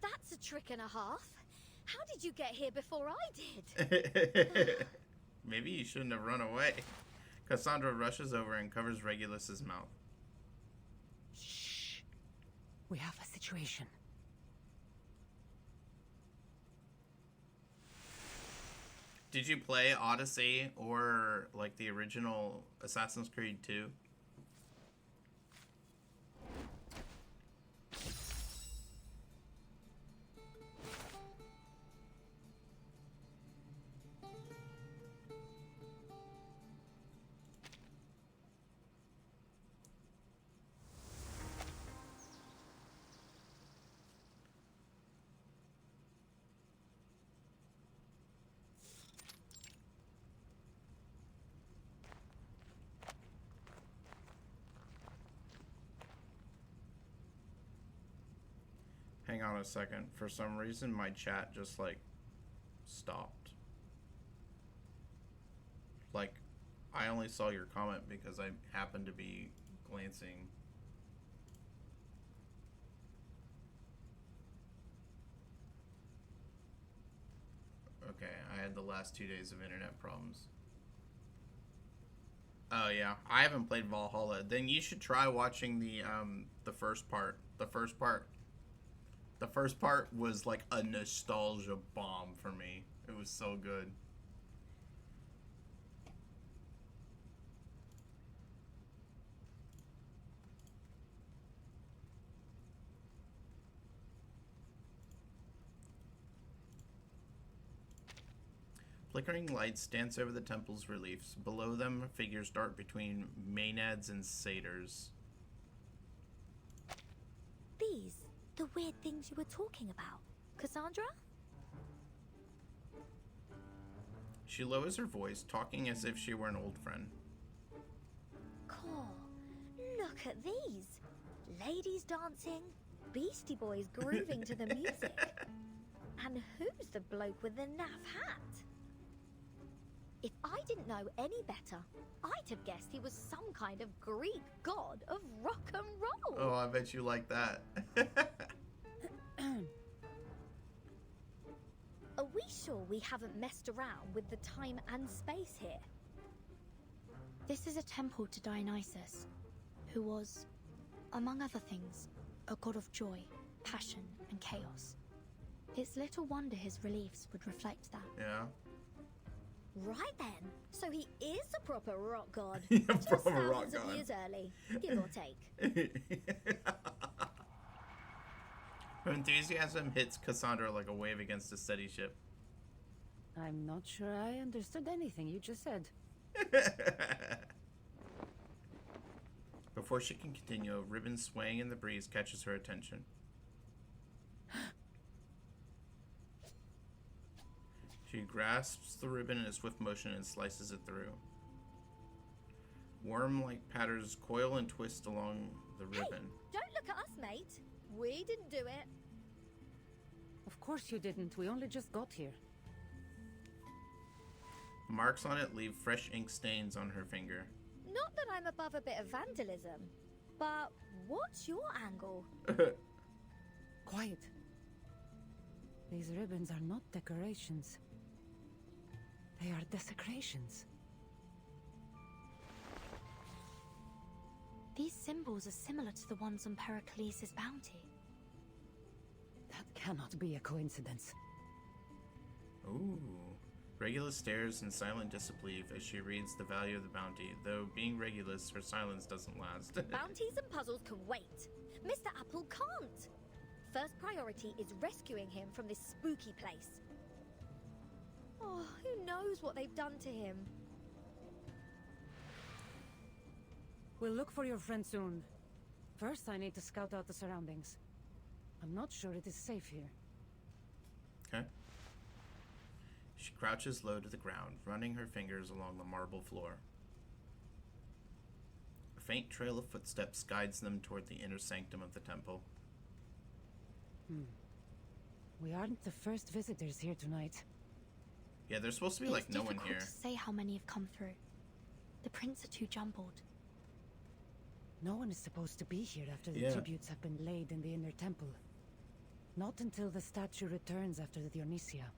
that's a trick and a half. How did you get here before I did? Maybe you shouldn't have run away. Cassandra rushes over and covers Regulus's mouth. Shh. We have a situation. Did you play Odyssey or like the original Assassin's Creed 2? Hang on a second. For some reason, my chat just, like, stopped. Like, I only saw your comment because I happened to be glancing. Okay, I had the last 2 days of internet problems. Oh, yeah. I haven't played Valhalla. Then you should try watching the first part. The first part was like a nostalgia bomb for me. It was so good. Flickering lights dance over the temple's reliefs. Below them, figures dart between maenads and satyrs. These, the weird things you were talking about. Cassandra? She lowers her voice, talking as if she were an old friend. Cool. Look at these. Ladies dancing, Beastie Boys grooving to the music. And who's the bloke with the naff hat? If I didn't know any better, I'd have guessed he was some kind of Greek god of rock and roll. Oh, I bet you like that. Are we sure we haven't messed around with the time and space here? This is a temple to Dionysus, who was, among other things, a god of joy, passion, and chaos. It's little wonder his reliefs would reflect that. Yeah. Right then, so he is a proper rock god. Yeah, Just proper thousands rock of god. years early, give or take. Her enthusiasm hits Cassandra like a wave against a steady ship. I'm not sure I understood anything you just said. Before she can continue, a ribbon swaying in the breeze catches her attention. She grasps the ribbon in a swift motion and slices it through. Worm-like patterns coil and twist along the ribbon. Hey, don't look at us, mate. We didn't do it. Of course you didn't. We only just got here. Marks on it leave fresh ink stains on her finger. Not that I'm above a bit of vandalism, but what's your angle? Quiet. These ribbons are not decorations. They are desecrations. These symbols are similar to the ones on Pericles' bounty. That cannot be a coincidence. Ooh. Regulus stares in silent disbelief as she reads the value of the bounty, though being Regulus, her silence doesn't last. Bounties and puzzles can wait. Mr. Apple can't. First priority is rescuing him from this spooky place. Oh, who knows what they've done to him? We'll look for your friend soon. First, I need to scout out the surroundings. I'm not sure it is safe here. Okay. She crouches low to the ground, running her fingers along the marble floor. A faint trail of footsteps guides them toward the inner sanctum of the temple. We aren't the first visitors here tonight. Yeah, there's supposed to be like no one here. It's difficult to say how many have come through. The prints are too jumbled. No one is supposed to be here after the Yeah. tributes have been laid in the inner temple. Not until the statue returns after the Dionysia.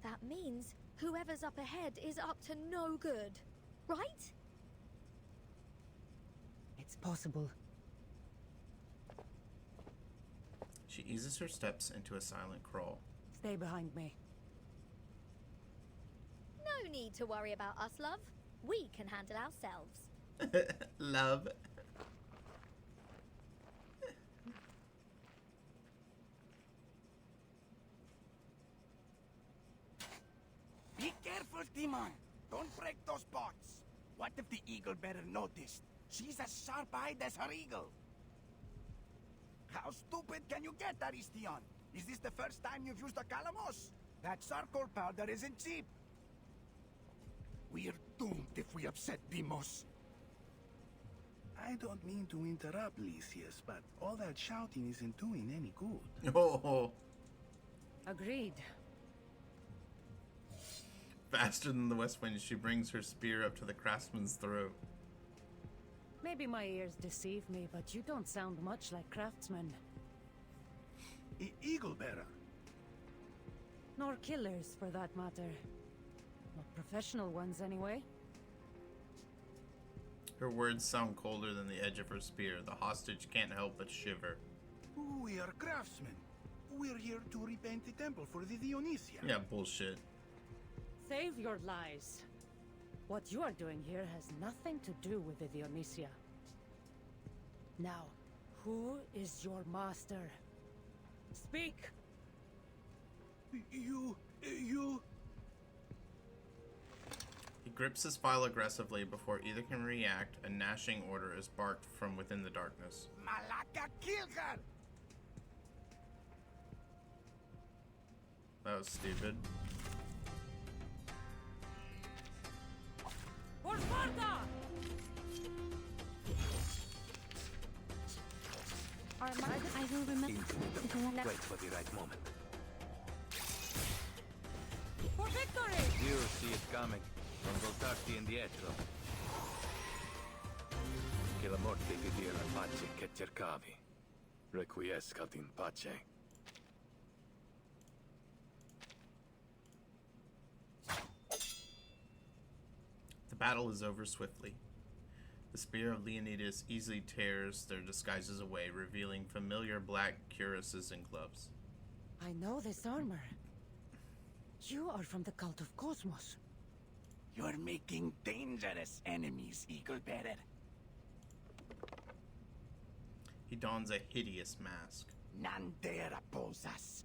That means whoever's up ahead is up to no good, right? It's possible. She eases her steps into a silent crawl. Stay behind me. No need to worry about us, love. We can handle ourselves. Love. Be careful, Timon. Don't break those pots. What if the eagle bearer noticed? She's as sharp-eyed as her eagle. How stupid can you get, Aristion? Is this the first time you've used a calamos? That charcoal powder isn't cheap. We're doomed if we upset Deimos. I don't mean to interrupt, Lysias, but all that shouting isn't doing any good. Oh. Agreed. Faster than the west wind, she brings her spear up to the craftsman's throat. Maybe my ears deceive me, but you don't sound much like craftsmen. Eagle bearer. Nor killers, for that matter. Not professional ones, anyway. Her words sound colder than the edge of her spear. The hostage can't help but shiver. We are craftsmen. We're here to repaint the temple for the Dionysia. Yeah, bullshit. Save your lies. What you are doing here has nothing to do with the Dionysia. Now, who is your master? Speak! You... He grips his file aggressively before either can react. A gnashing order is barked from within the darkness. Malaka, kill her! That was stupid. For Sparta! Wait for the right moment. For victory! You see it coming. Non voltarti indietro. Che la morte ti dia la pace che cercavi. Requiescat in pace. The battle is over swiftly. The spear of Leonidas easily tears their disguises away, revealing familiar black cuirasses and gloves. I know this armor. You are from the cult of Cosmos. You're making dangerous enemies, Eagle Bearer. He dons a hideous mask. None dare oppose us.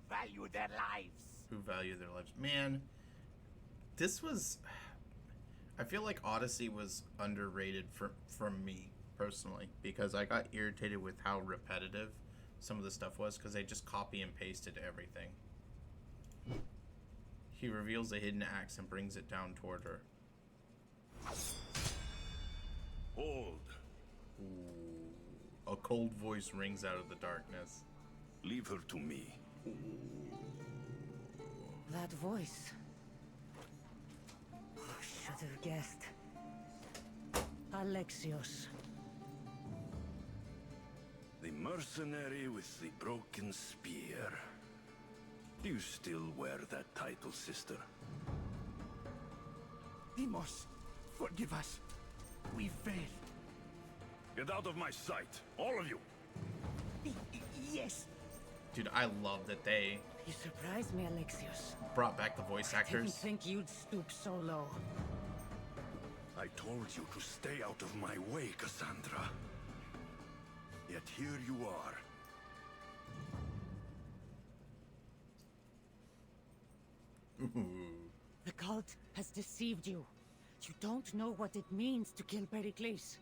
Value their lives. Who value their lives. Man, this was... I feel like Odyssey was underrated from me, personally, because I got irritated with how repetitive some of the stuff was, because they just copy and pasted everything. He reveals a hidden axe and brings it down toward her. Hold. Ooh. A cold voice rings out of the darkness. Leave her to me. That voice. Should have guessed. Alexios. The mercenary with the broken spear. Do you still wear that title, sister? Deimos, forgive us. We failed. Get out of my sight, all of you! Yes. Dude, I love that they You surprised me, Alexios. brought back the voice I didn't actors. think you'd stoop so low. I told you to stay out of my way, Cassandra. Yet here you are. The cult has deceived you. You don't know what it means to kill Pericles.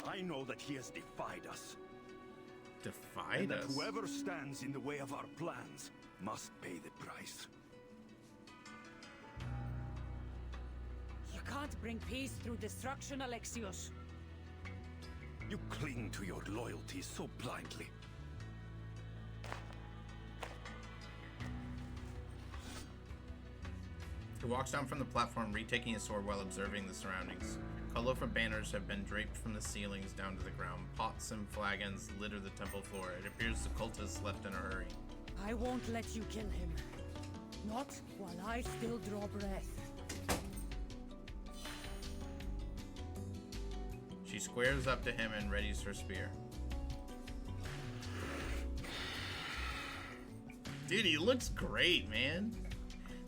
I know that he has defied us. Defied And that us? whoever stands in the way of our plans must pay the price. You can't bring peace through destruction, Alexios. You cling to your loyalty so blindly. He walks down from the platform, retaking his sword while observing the surroundings. Colorful banners have been draped from the ceilings down to the ground. Pots and flagons litter the temple floor. It appears the cultists left in a hurry. I won't let you kill him. Not while I still draw breath. She squares up to him and readies her spear. Dude, he looks great, man.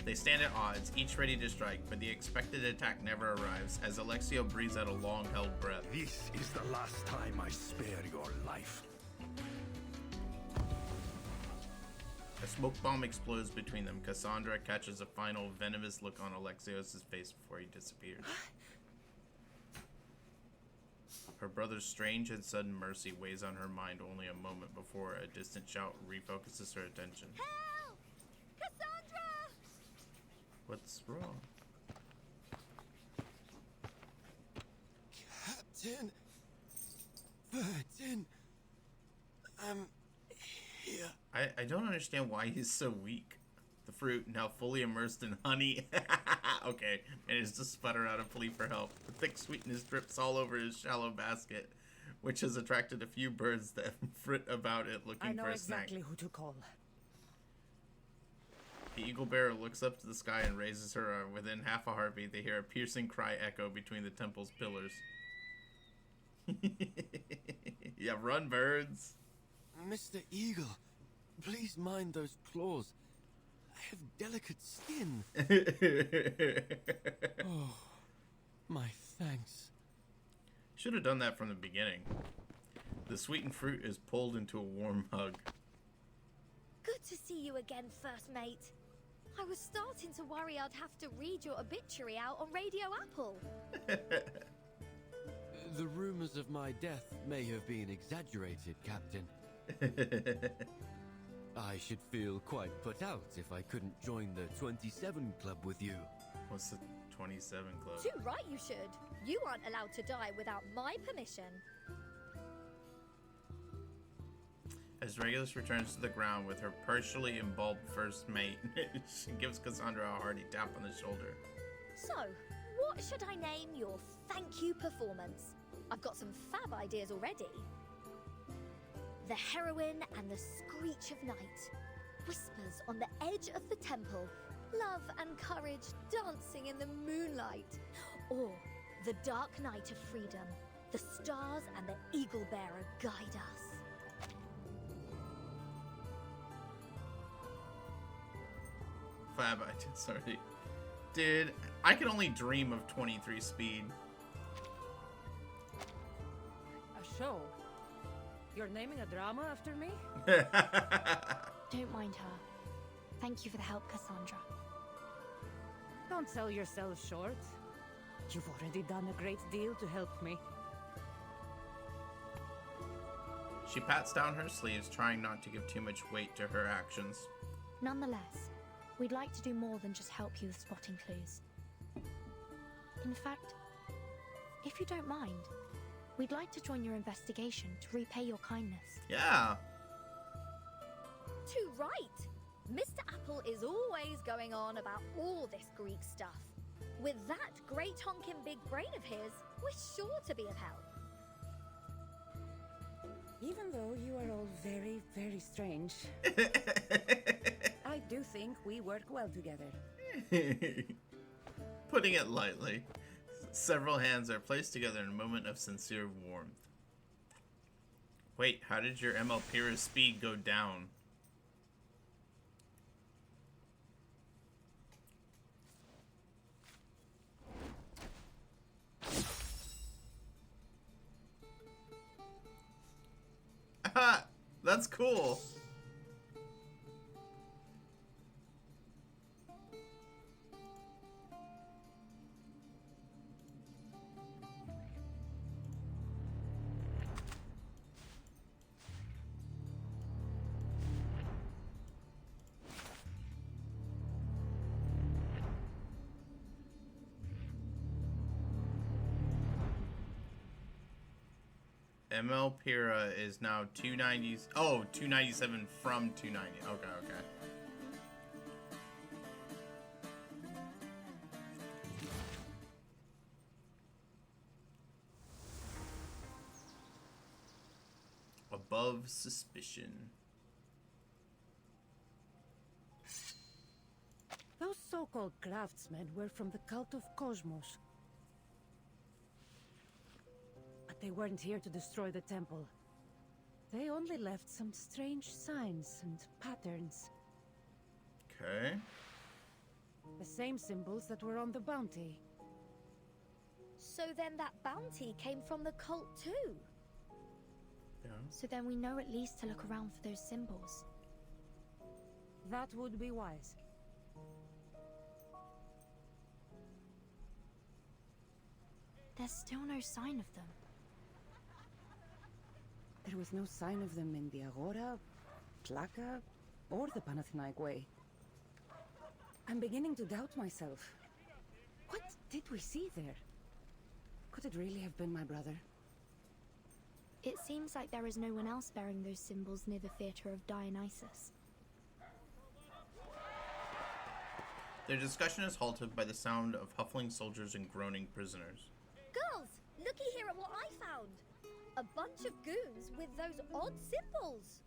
They stand at odds, each ready to strike, but the expected attack never arrives as Alexio breathes out a long-held breath. This is the last time I spare your life. A smoke bomb explodes between them. Cassandra catches a final venomous look on Alexios' face before he disappears. Her brother's strange and sudden mercy weighs on her mind only a moment before a distant shout refocuses her attention. Help! Cassandra! What's wrong? Captain Virgin, I'm here. I don't understand why he's so weak. The fruit, now fully immersed in honey, okay, manages to sputter out a plea for help. The thick sweetness drips all over his shallow basket, which has attracted a few birds that frit about it looking I know for a exactly snack. who to call. The eagle bearer looks up to the sky and raises her arm. Within half a heartbeat, they hear a piercing cry echo between the temple's pillars. Yeah, run, birds. Mr. Eagle, please mind those claws. I have delicate skin. Oh, my thanks. Should have done that from the beginning. The sweetened fruit is pulled into a warm hug. Good to see you again, First Mate. I was starting to worry I'd have to read your obituary out on Radio Apple. The rumors of my death may have been exaggerated, Captain. I should feel quite put out if I couldn't join the 27 Club with you. What's the 27 Club. Too right you should. You aren't allowed to die without my permission. As Regulus returns to the ground with her partially imbibed first mate, she gives Cassandra a hearty tap on the shoulder. So, what should I name your thank you performance? I've got some fab ideas already. The heroine and the screech of night. Whispers on the edge of the temple. Love and courage dancing in the moonlight. Or the dark night of freedom. The stars and the eagle bearer guide us. Fab idea, sorry. Dude, I can only dream of 23 speed. A show? You're naming a drama after me? Don't mind her. Thank you for the help, Cassandra. Don't sell yourself short. You've already done a great deal to help me. She pats down her sleeves, trying not to give too much weight to her actions. Nonetheless, we'd like to do more than just help you with spotting clues. In fact, if you don't mind, we'd like to join your investigation to repay your kindness. Yeah. Too right. Mr. Apple is always going on about all this Greek stuff. With that great honking big brain of his, we're sure to be of help. Even though you are all very, very strange, I do think we work well together. Putting it lightly, several hands are placed together in a moment of sincere warmth. Wait, how did your ML Pyrrha's speed go down? That's cool. ML Pyrrha is now 290. Oh, 297 from 290. Okay, okay. Above suspicion. Those so-called craftsmen were from the cult of Cosmos. But they weren't here to destroy the temple. They only left some strange signs and patterns. Okay. The same symbols that were on the bounty. So then that bounty came from the cult too? Yeah. So then we know at least to look around for those symbols. That would be wise. There's still no sign of them. There was no sign of them in the Agora, Plaka, or the Panathinaik Way. I'm beginning to doubt myself. What did we see there? Could it really have been my brother? It seems like there is no one else bearing those symbols near the theater of Dionysus. Their discussion is halted by the sound of huffling soldiers and groaning prisoners. Girls, looky here at what I found. A bunch of goons with those odd symbols.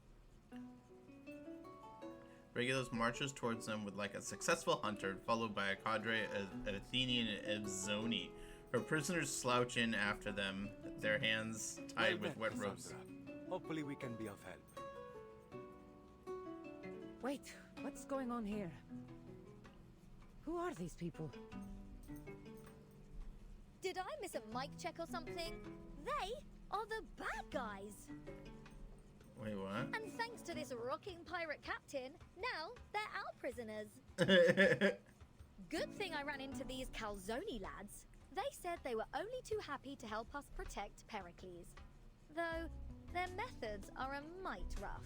Regulus marches towards them with like a successful hunter, followed by a cadre of Athenian Ebzoni. Her prisoners slouch in after them, their hands tied with wet ropes. Hopefully we can be of help. Wait, what's going on here? Who are these people? Did I miss a mic check or something? They are the bad guys. Wait, what? And thanks to this rocking pirate captain, now they're our prisoners. Good thing I ran into these Calzoni lads. They said they were only too happy to help us protect Pericles. Though, their methods are a mite rough.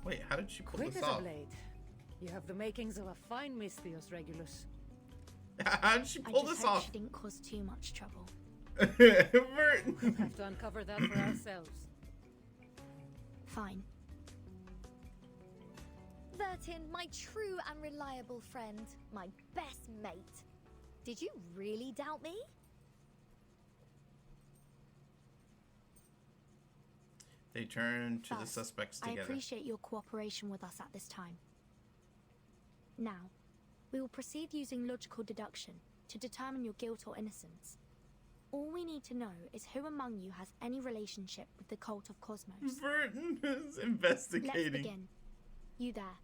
Wait, how did she pull Quick this as off? a blade. You have the makings of a fine Misthios, Regulus. How did she I pull just this hope off? she didn't cause too much trouble. Vert. We'll have to uncover that for ourselves. Fine. Vertin, my true and reliable friend, my best mate. Did you really doubt me? They turn to the First, suspects I together. appreciate your cooperation with us at this time. Now, we will proceed using logical deduction to determine your guilt or innocence. All we need to know is who among you has any relationship with the cult of Cosmos. Burton is Let's investigating. begin. You there.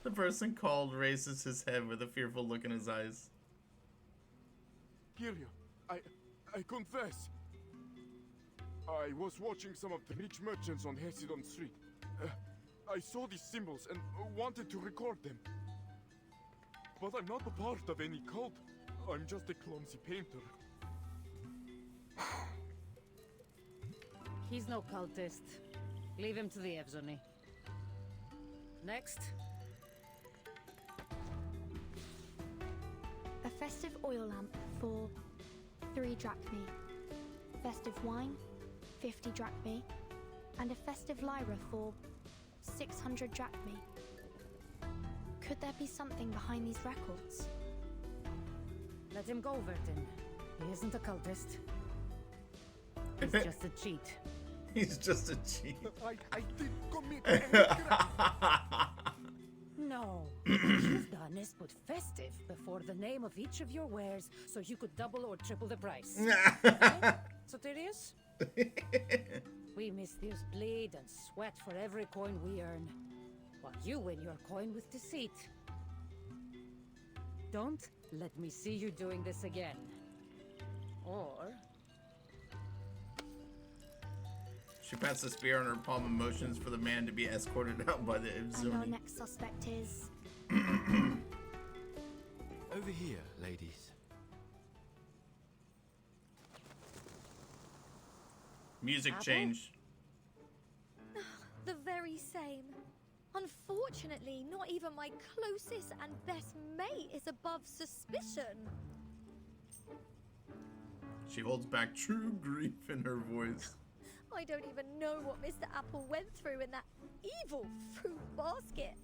The person called raises his head with a fearful look in his eyes. Kyria, I confess. I was watching some of the rich merchants on Hesidon Street. I saw these symbols and wanted to record them. But I'm not a part of any cult. I'm just a clumsy painter. He's no cultist. Leave him to the Evzoni. Next. A festive oil lamp for 3 drachmae. Festive wine, 50 drachmae. And a festive lyra for 600 drachmae. Could there be something behind these records? Let him go, Vertin. He isn't a cultist. He's just a cheat. He's just a cheat. I didn't commit any crime. No. What you've done is put festive before the name of each of your wares so you could double or triple the price. Right? Soterius? We Mystios bleed and sweat for every coin we earn, while you win your coin with deceit. Don't let me see you doing this again. Or... She pats the spear on her palm and motions for the man to be escorted out by the And our Evzoni. next suspect is... Over here, ladies. Music Apple? change. The very same. Unfortunately, not even my closest and best mate is above suspicion. She holds back true grief in her voice. I don't even know what Mr. Apple went through in that evil fruit basket.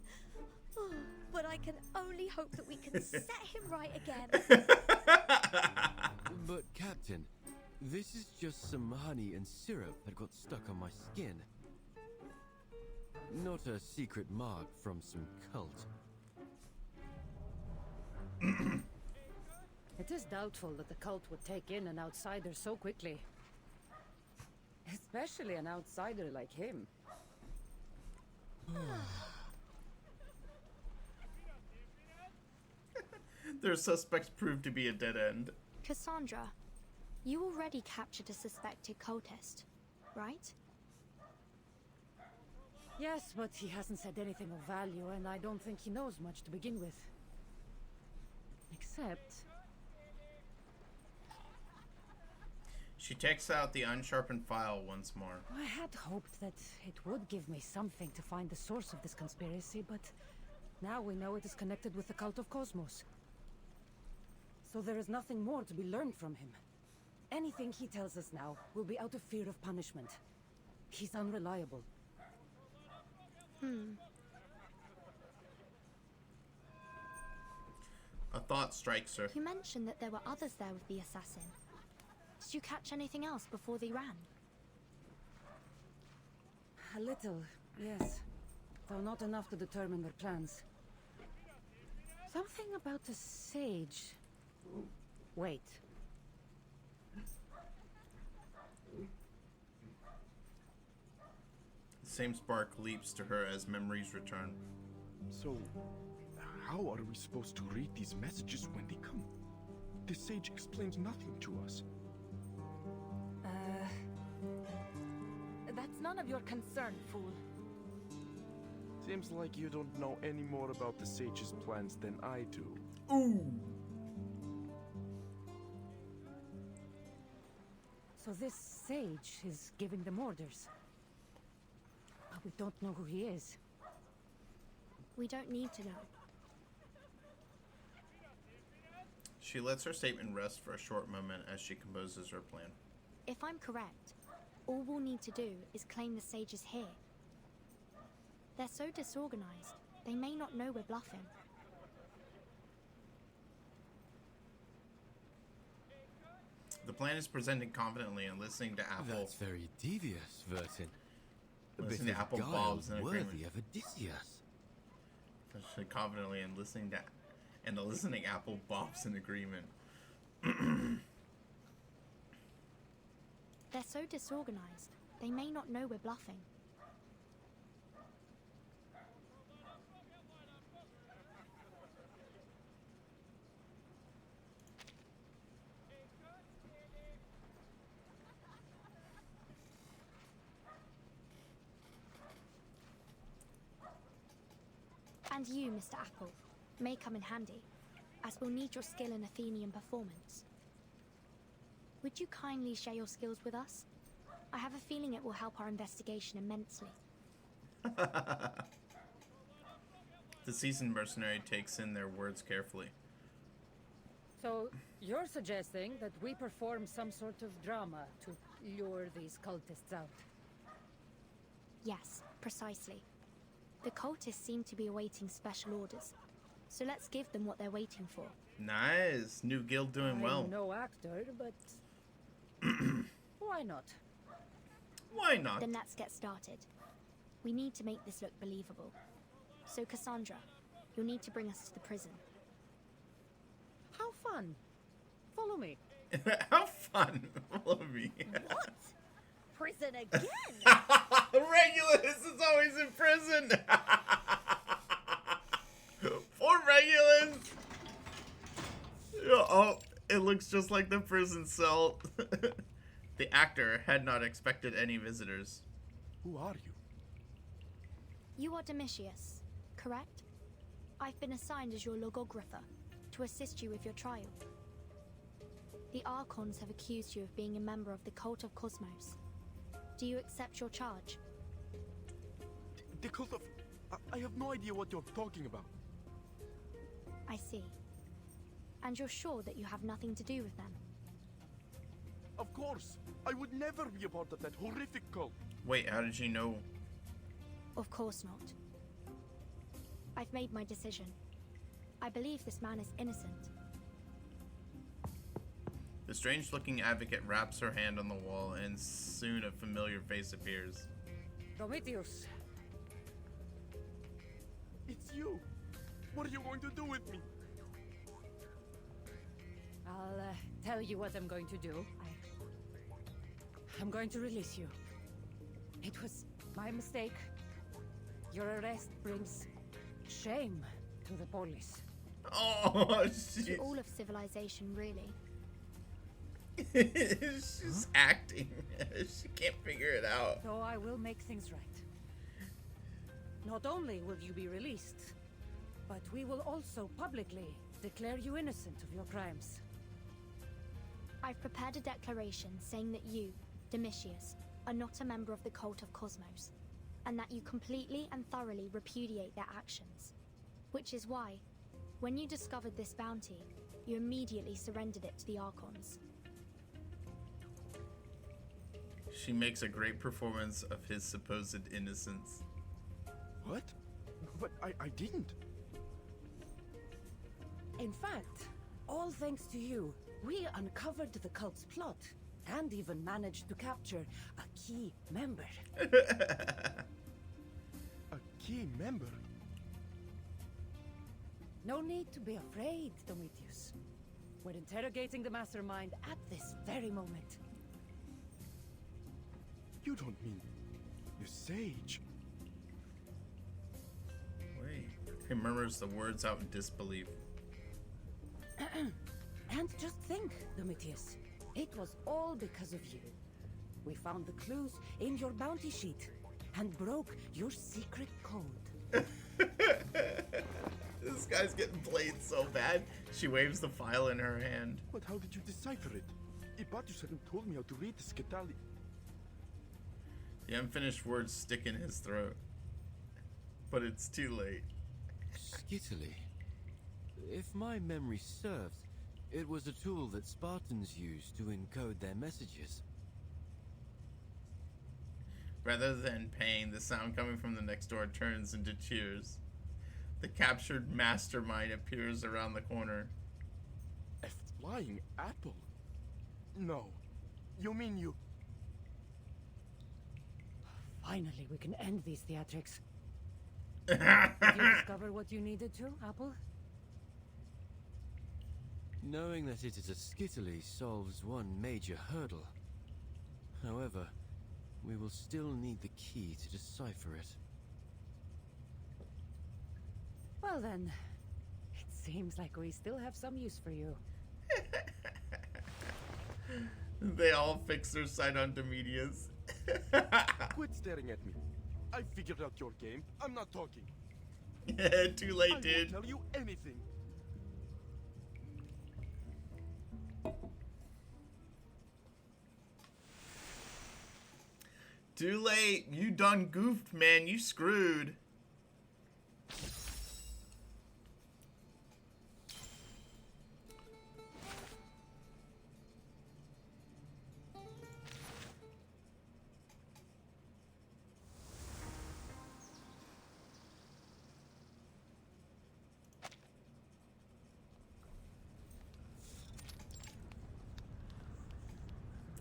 But I can only hope that we can set him right again. But, Captain, this is just some honey and syrup that got stuck on my skin. Not a secret mark from some cult. It is doubtful that the cult would take in an outsider so quickly. Especially an outsider like him. Their suspects proved to be a dead end. Cassandra, you already captured a suspected cultist, right? Yes, but he hasn't said anything of value, and I don't think he knows much to begin with. Except... She takes out the unsharpened file once more. I had hoped that it would give me something to find the source of this conspiracy, but now we know it is connected with the cult of Cosmos. So there is nothing more to be learned from him. Anything he tells us now will be out of fear of punishment. He's unreliable. A thought strikes her. You mentioned that there were others there with the assassin. Did you catch anything else before they ran? A little, yes. Though not enough to determine their plans. Something about a sage. Wait. The same spark leaps to her as memories return. So, how are we supposed to read these messages when they come? The sage explains nothing to us. That's none of your concern, fool. Seems like you don't know any more about the sage's plans than I do. Ooh! So this sage is giving them orders. But we don't know who he is. We don't need to know. She lets her statement rest for a short moment as she composes her plan. If I'm correct, all we'll need to do is claim the sages here. They're so disorganized, they may not know we're bluffing. The plan is presented confidently and listening to Apple. That's very devious, Vertin. A bit Listening to of Apple guile Bob's in worthy agreement. of Odysseus. Confidently and listening to, and the listening Apple Bob's in agreement. They're so disorganized, they may not know we're bluffing. And you, Mr. Apple, may come in handy, as we'll need your skill in Athenian performance. Would you kindly share your skills with us? I have a feeling it will help our investigation immensely. The seasoned mercenary takes in their words carefully. So, you're suggesting that we perform some sort of drama to lure these cultists out? Yes, precisely. The cultists seem to be awaiting special orders, so let's give them what they're waiting for. Nice. New guild doing well. I'm no actor, but why not? Why not? Then let's get started. We need to make this look believable. So Cassandra, you'll need to bring us to the prison. How fun. Follow me. How fun. Follow me. What? Prison again? Regulus is always in prison. Poor Regulus. Oh, it looks just like the prison cell. The actor had not expected any visitors. Who are you? You are Domitius, correct? I've been assigned as your logographer to assist you with your trial. The Archons have accused you of being a member of the cult of Cosmos. Do you accept your charge? The cult of... I have no idea what you're talking about. I see. And you're sure that you have nothing to do with them? Of course. I would never be a part of that horrific cult. Wait, how did you know? Of course not. I've made my decision. I believe this man is innocent. The strange-looking advocate wraps her hand on the wall, and soon a familiar face appears. Domitius. It's you. What are you going to do with me? I'll tell you what I'm going to do. I'm going to release you. It was my mistake. Your arrest brings shame to the police. Oh, To all of civilization, really. She's acting. She can't figure it out. So I will make things right. Not only will you be released, but we will also publicly declare you innocent of your crimes. I've prepared a declaration saying that you, Domitius, are not a member of the cult of Cosmos, and that you completely and thoroughly repudiate their actions. Which is why, when you discovered this bounty, you immediately surrendered it to the Archons. She makes a great performance of his supposed innocence. What? But I didn't. In fact, all thanks to you, we uncovered the cult's plot and even managed to capture a key member. A key member? No need to be afraid, Domitius. We're interrogating the mastermind at this very moment. You don't mean the sage? Wait. He murmurs the words out in disbelief. And just think, Domitius, it was all because of you. We found the clues in your bounty sheet and broke your secret code. This guy's getting played so bad. She waves the file in her hand. But how did you decipher it? Ipatius hadn't told me how to read the Scatali. The unfinished words stick in his throat. But it's too late. Skittily. If my memory serves, It was a tool that Spartans used to encode their messages. Rather than pain, the sound coming from the next door turns into cheers. The captured mastermind appears around the corner. A flying apple? No. You mean you... Finally, we can end these theatrics. Did you discover what you needed to, Apple? Knowing that it is a skittily solves one major hurdle. However, we will still need the key to decipher it. Well then, it seems like we still have some use for you. They all fix their sight on Demedius. Quit staring at me. I figured out your game. I'm not talking. Too late, dude. I won't tell you anything. Too late. You done goofed, man. You screwed.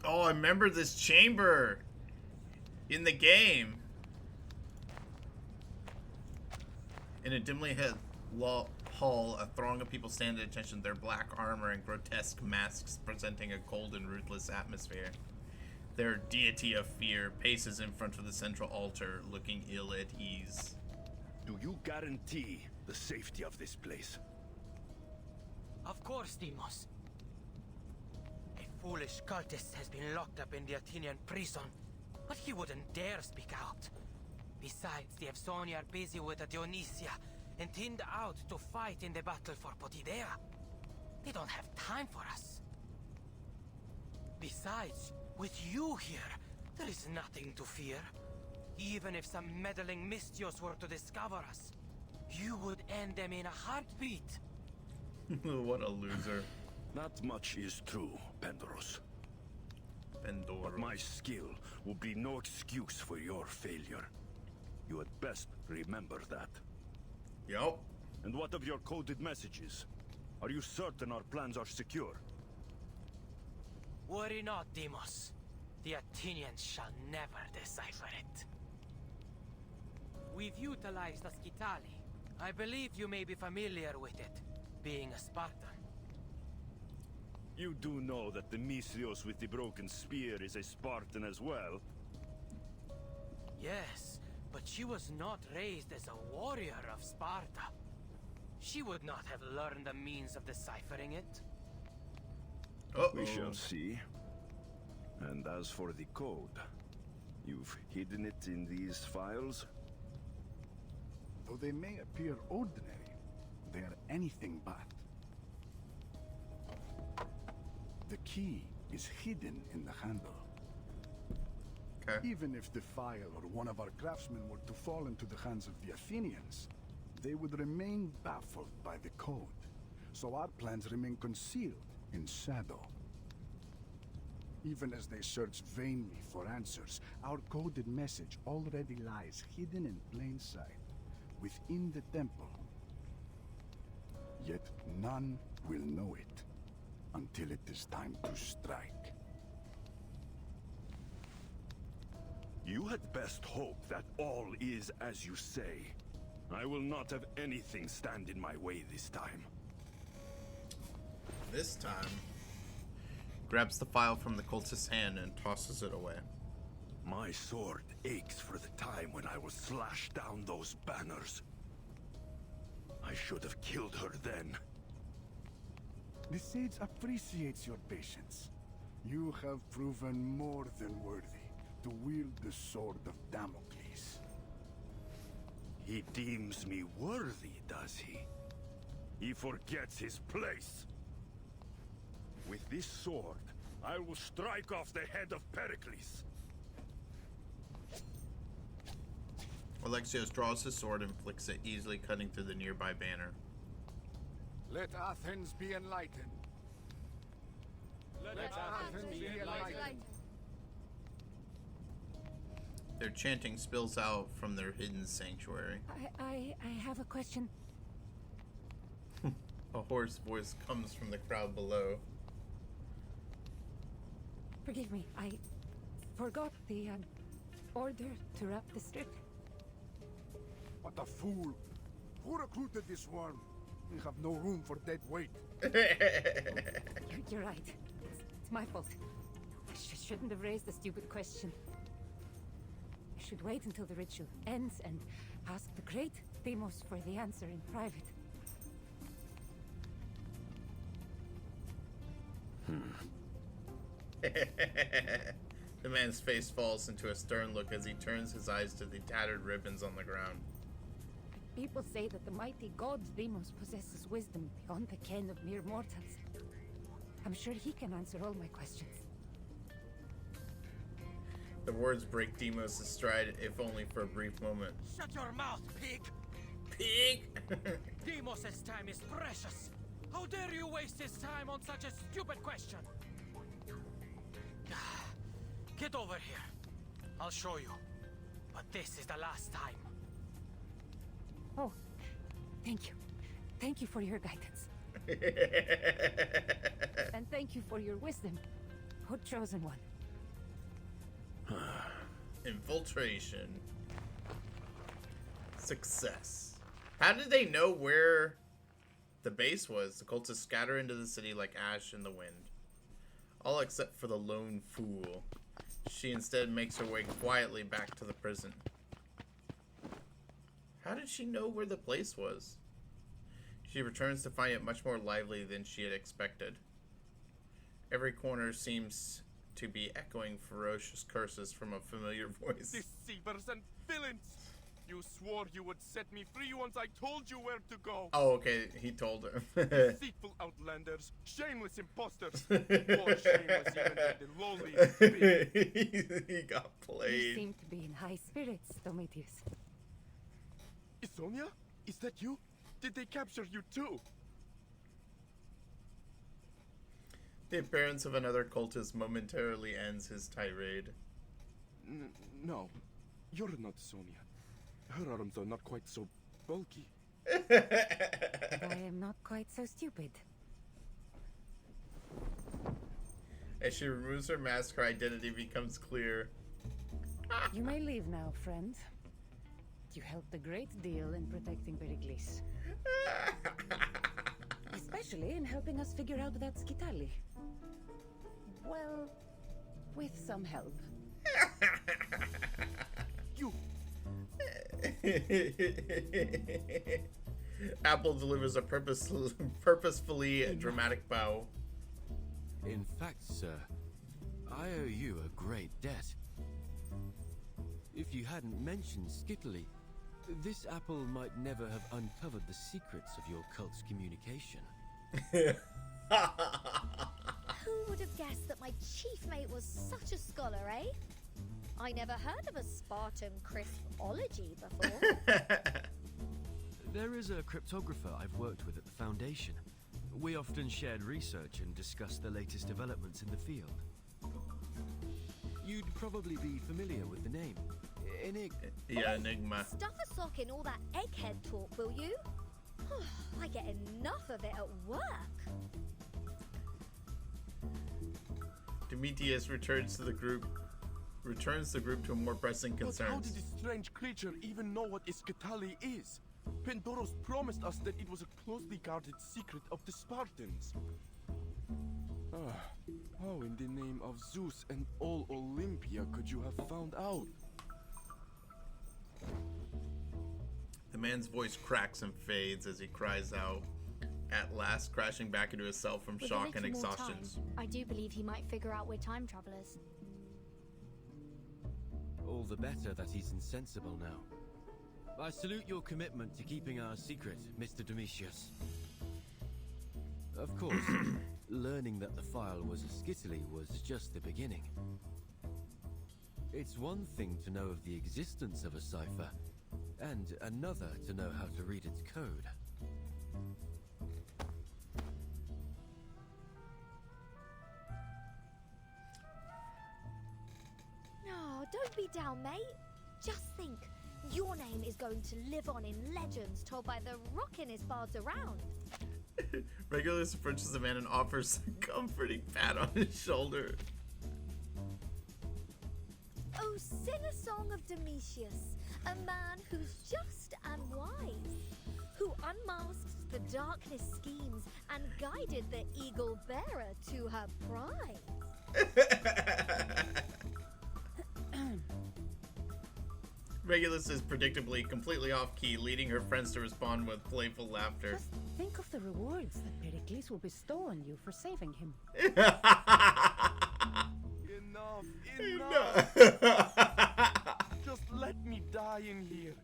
Oh, I remember this chamber in the game. In a dimly lit hall, a throng of people stand at attention, their black armor and grotesque masks presenting a cold and ruthless atmosphere. Their deity of fear paces in front of the central altar, looking ill at ease. Do you guarantee the safety of this place? Of course, Deimos. A foolish cultist has been locked up in the Athenian prison, but he wouldn't dare speak out. Besides, the Evsoni are busy with the Dionysia and thinned out to fight in the battle for Potidea. They don't have time for us. Besides, with you here, there is nothing to fear. Even if some meddling Mystios were to discover us, you would end them in a heartbeat. What a loser. Not much is true, Pendoros. But my skill will be no excuse for your failure. You had best remember that. Yup. And what of your coded messages? Are you certain our plans are secure? Worry not, Deimos. The Athenians shall never decipher it. We've utilized the Scitali. I believe you may be familiar with it, being a Spartan. You do know that the Mystios with the broken spear is a Spartan as well? Yes, but she was not raised as a warrior of Sparta. She would not have learned the means of deciphering it. We shall see. And as for the code, you've hidden it in these files? Though they may appear ordinary, they are anything but. The key is hidden in the handle. Okay. Even if the file or one of our craftsmen were to fall into the hands of the Athenians, they would remain baffled by the code. So our plans remain concealed in shadow. Even as they search vainly for answers, our coded message already lies hidden in plain sight, within the temple. Yet none will know it until it is time to strike. You had best hope that all is as you say. I will not have anything stand in my way this time. This time, grabs the file from the cultist's hand and tosses it away. My sword aches for the time when I will slash down those banners. I should have killed her then. The Sage appreciates your patience. You have proven more than worthy to wield the sword of Damocles. He deems me worthy, does he? He forgets his place. With this sword, I will strike off the head of Pericles. Alexios draws his sword and flicks it, easily cutting through the nearby banner. Let Athens be enlightened. Their chanting spills out from their hidden sanctuary. I have a question. A hoarse voice comes from the crowd below. Forgive me, I forgot the order to wrap the strip. What a fool! Who recruited this worm? We have no room for dead weight. You're right. It's my fault. I shouldn't have raised the stupid question. I should wait until the ritual ends and ask the great Deimos for the answer in private. The man's face falls into a stern look as he turns his eyes to the tattered ribbons on the ground. People say that the mighty god Deimos possesses wisdom beyond the ken of mere mortals. I'm sure he can answer all my questions. The words break Deimos' stride, if only for a brief moment. Shut your mouth, pig! Pig! Deimos' time is precious. How dare you waste his time on such a stupid question? Get over here. I'll show you. But this is the last time. Oh, thank you. Thank you for your guidance. And thank you for your wisdom, O chosen one. Infiltration. Success. How did they know where the base was? The cultists scatter into the city like ash in the wind. All except for the lone fool. She instead makes her way quietly back to the prison. How did she know where the place was? She returns to find it much more lively than she had expected. Every corner seems to be echoing ferocious curses from a familiar voice. Deceivers and villains! You swore you would set me free once I told you where to go. Oh, okay, he told her. Deceitful outlanders, shameless imposters, more shameless even than the lowliest pig. He got You played. seem to be in high spirits, Domitius. Isonia? Is that you? Did they capture you too? The appearance of another cultist momentarily ends his tirade. No, you're not Sonia. Her arms are not quite so bulky. And I am not quite so stupid. As she removes her mask, her identity becomes clear. You may leave now, friend. You helped a great deal in protecting Pericles. Especially in helping us figure out that Skitali. Well, with some help. You. Apple delivers a purposefully dramatic bow. In fact, sir, I owe you a great debt. If you hadn't mentioned Skittily, this apple might never have uncovered the secrets of your cult's communication. Who would have guessed that my chief mate was such a scholar, eh? I never heard of a Spartan crispology before. There is a cryptographer I've worked with at the Foundation. We often shared research and discussed the latest developments in the field. You'd probably be familiar with the name. Enigma. Stuff a sock in all that egghead talk, will you? I get enough of it at work. Demetrius returns the group to a more pressing But how concerns. did this strange creature even know what Iskatali is? Pendoros promised us that it was a closely guarded secret of the Spartans. How in the name of Zeus and all Olympia could you have found out? The man's voice cracks and fades as he cries out, at last crashing back into himself from With a shock and little more exhaustion. time, I do believe he might figure out we're time travelers. All the better that he's insensible now. I salute your commitment to keeping our secret, Mr. Domitius. Of course, learning that the file was a Skittily was just the beginning. It's one thing to know of the existence of a cipher, and another to know how to read its code. don't be down, mate. Just think, your name is going to live on in legends told by the rockinest bards around. Regulus approaches the man and offers a comforting pat on his shoulder. Oh, sing a song of Domitius, a man who's just and wise, who unmasked the darkness schemes and guided the eagle bearer to her prize. Regulus is predictably completely off-key, leading her friends to respond with playful laughter. Just think of the rewards that Pericles will bestow on you for saving him. Enough! Just let me die in here.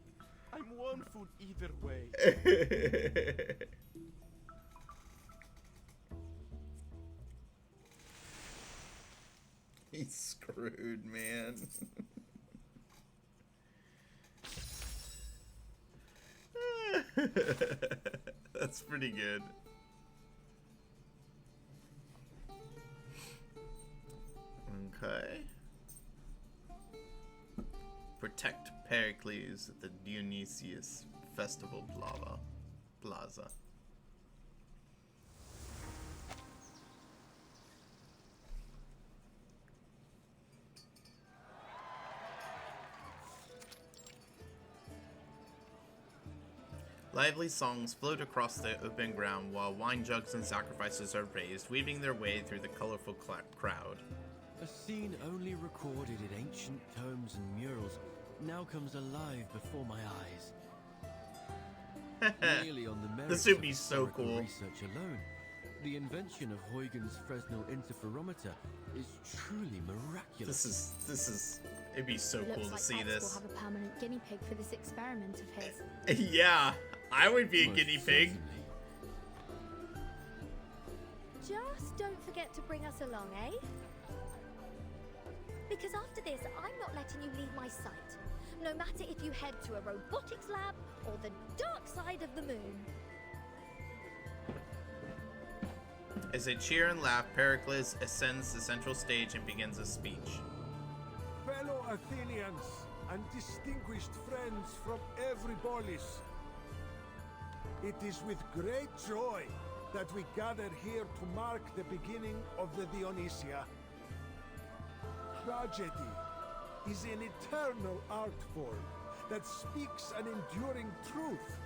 I'm one foot either way. He's screwed, man. That's pretty good. Okay. Protect Pericles at the Dionysius Festival Plaza. Lively songs float across the open ground while wine jugs and sacrifices are raised, weaving their way through the colorful crowd. A scene only recorded in ancient tomes and murals now comes alive before my eyes. Merely on the merits This would of be so historical cool. research alone, the invention of Huygens Fresnel interferometer is truly miraculous. This is it'd be so cool to see this. We'll have a permanent guinea pig for this experiment of his. Yeah, I would be a Most guinea pig. Just don't forget to bring us along, eh? Because after this, I'm not letting you leave my sight. No matter if you head to a robotics lab or the dark side of the moon. As they cheer and laugh, Pericles ascends the central stage and begins a speech. Fellow Athenians and distinguished friends from every polis, it is with great joy that we gather here to mark the beginning of the Dionysia. Tragedy is an eternal art form that speaks an enduring truth.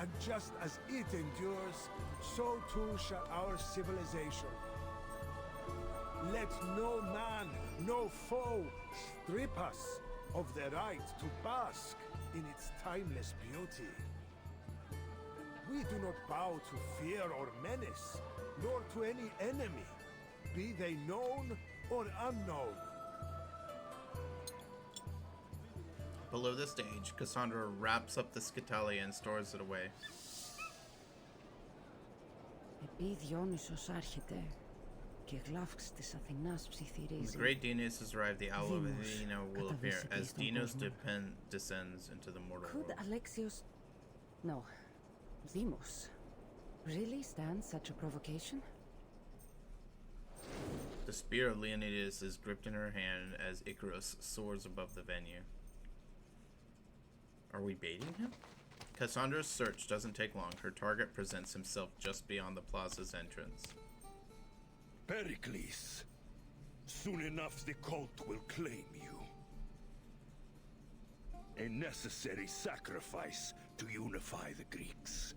And just as it endures, so too shall our civilization. Let no man, no foe, strip us of the right to bask in its timeless beauty. We do not bow to fear or menace, nor to any enemy, be they known or unknown. Below the stage, Cassandra wraps up the Scitalia and stores it away. Επί Διόνυσος άρχεται και γλαύξ της Αθηνάς When ψιθυρίζει. the great Dionysus has arrived, the owl of Deimos Athena will appear καταβήσει as στον Dinos κόσμο. descends into the mortal Could world. Alexios... No. Deimos really stand such a provocation? The spear of Leonidas is gripped in her hand as Icarus soars above the venue. Are we baiting him? Cassandra's search doesn't take long. Her target presents himself just beyond the plaza's entrance. Pericles, soon enough the cult will claim you. A necessary sacrifice to unify the Greeks.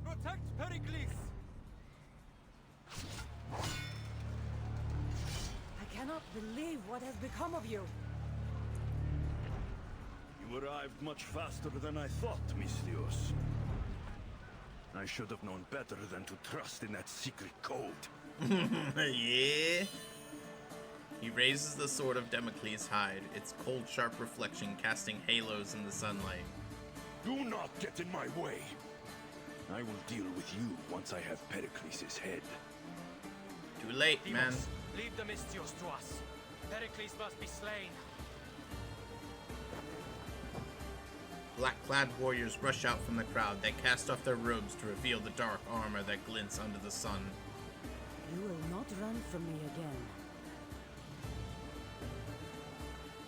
Protect Pericles! I cannot believe what has become of you. You arrived much faster than I thought, Misthios. I should have known better than to trust in that secret code. Yeah. He raises the sword of Damocles' hide, its cold, sharp reflection casting halos in the sunlight. Do not get in my way. I will deal with you once I have Pericles' head. Too late, man. Leave the Misthios to us. Pericles must be slain. Black-clad warriors rush out from the crowd. They cast off their robes to reveal the dark armor that glints under the sun. You will not run from me again.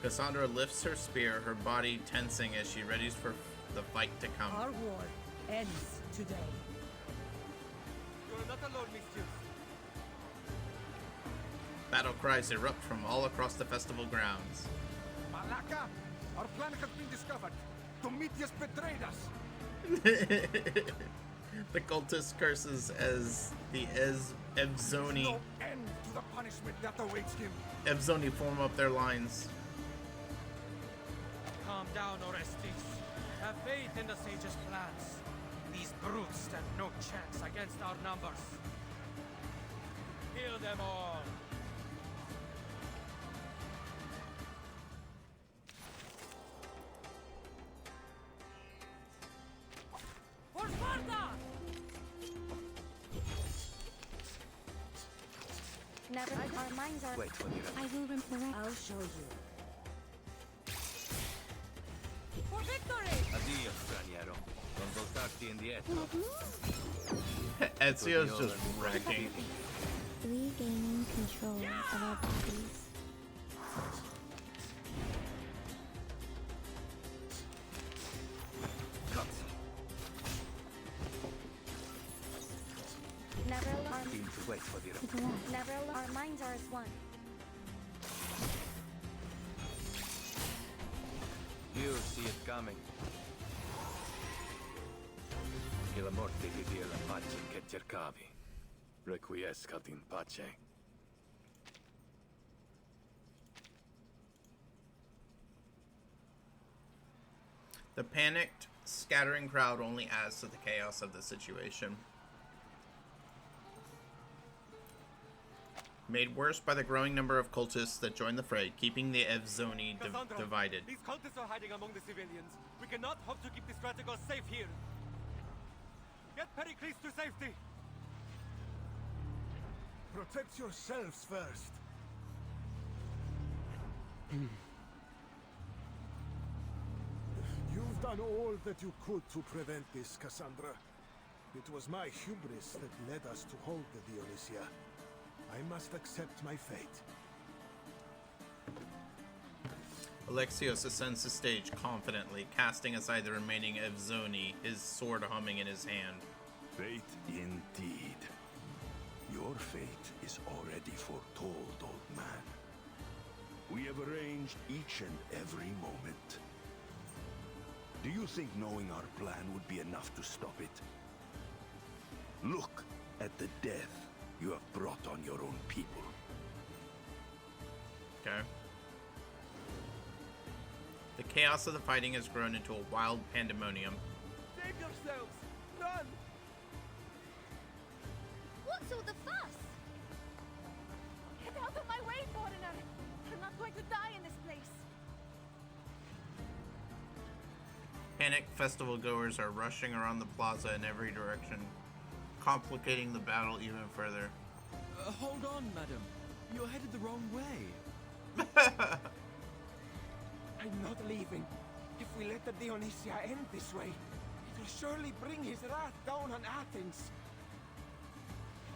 Cassandra lifts her spear, her body tensing as she readies for the fight to come. Our war ends today. You're not alone, mistress. Battle cries erupt from all across the festival grounds. Malaka, our plan has been discovered. Domitius betrayed us. The cultist curses as the Evzoni. No end to the punishment that awaits him. Evzoni form up their lines. Calm down, Orestes. Have faith in the sage's plans. These brutes stand no chance against our numbers. Kill them all. For Sparta! Never, our minds are. Wait for me. I will remember. I'll show you. For victory! Addio, straniero. Non voltarti indietro. Ezio's just wrecking. Regaining control of our bodies. Never alarm. Wait for the Never alarm. Our minds are as one. You see it coming. Che la morte ti dia la pace che cercavi. Requiescat in pace. The panicked, scattering crowd only adds to the chaos of the situation. Made worse by the growing number of cultists that join the fray, keeping the Evzoni divided. These cultists are hiding among the civilians. We cannot hope to keep the strategos safe here. Get Pericles to safety. Protect yourselves first. You've done all that you could to prevent this, Cassandra. It was my hubris that led us to hold the Dionysia. I must accept my fate. Alexios ascends the stage confidently, casting aside the remaining Evzoni, his sword humming in his hand. Fate indeed. Your fate is already foretold, old man. We have arranged each and every moment. Do you think knowing our plan would be enough to stop it? Look at the death you have brought on your own people. Okay. The chaos of the fighting has grown into a wild pandemonium. Save yourselves! Run! What's all the fuss? Get out of my way, foreigner! I'm not going to die in this place. Panicked festival goers are rushing around the plaza in every direction, complicating the battle even further. Hold on, madam. You're headed the wrong way. I'm not leaving. If we let the Dionysia end this way, it will surely bring his wrath down on Athens.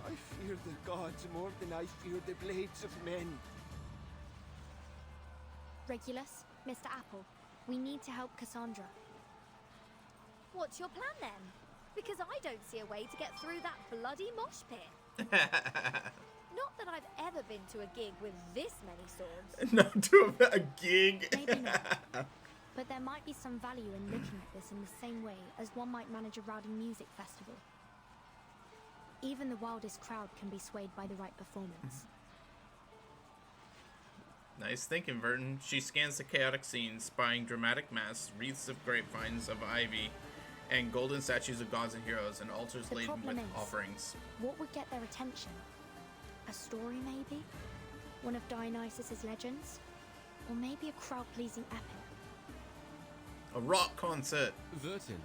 I fear the gods more than I fear the blades of men. Regulus, Mr. Apple, we need to help Cassandra. What's your plan then? Because I don't see a way to get through that bloody mosh pit. Not that I've ever been to a gig with this many swords. Not to a gig. Maybe not. But there might be some value in looking at this in the same way as one might manage a rowdy music festival. Even the wildest crowd can be swayed by the right performance. Nice thinking, Verton. She scans the chaotic scene, spying dramatic masks, wreaths of grapevines of ivy, and golden statues of gods and heroes, and altars The laden with problem is, offerings. what would get their attention? A story, maybe? One of Dionysus's legends? Or maybe a crowd-pleasing epic? A rock concert! Vertin,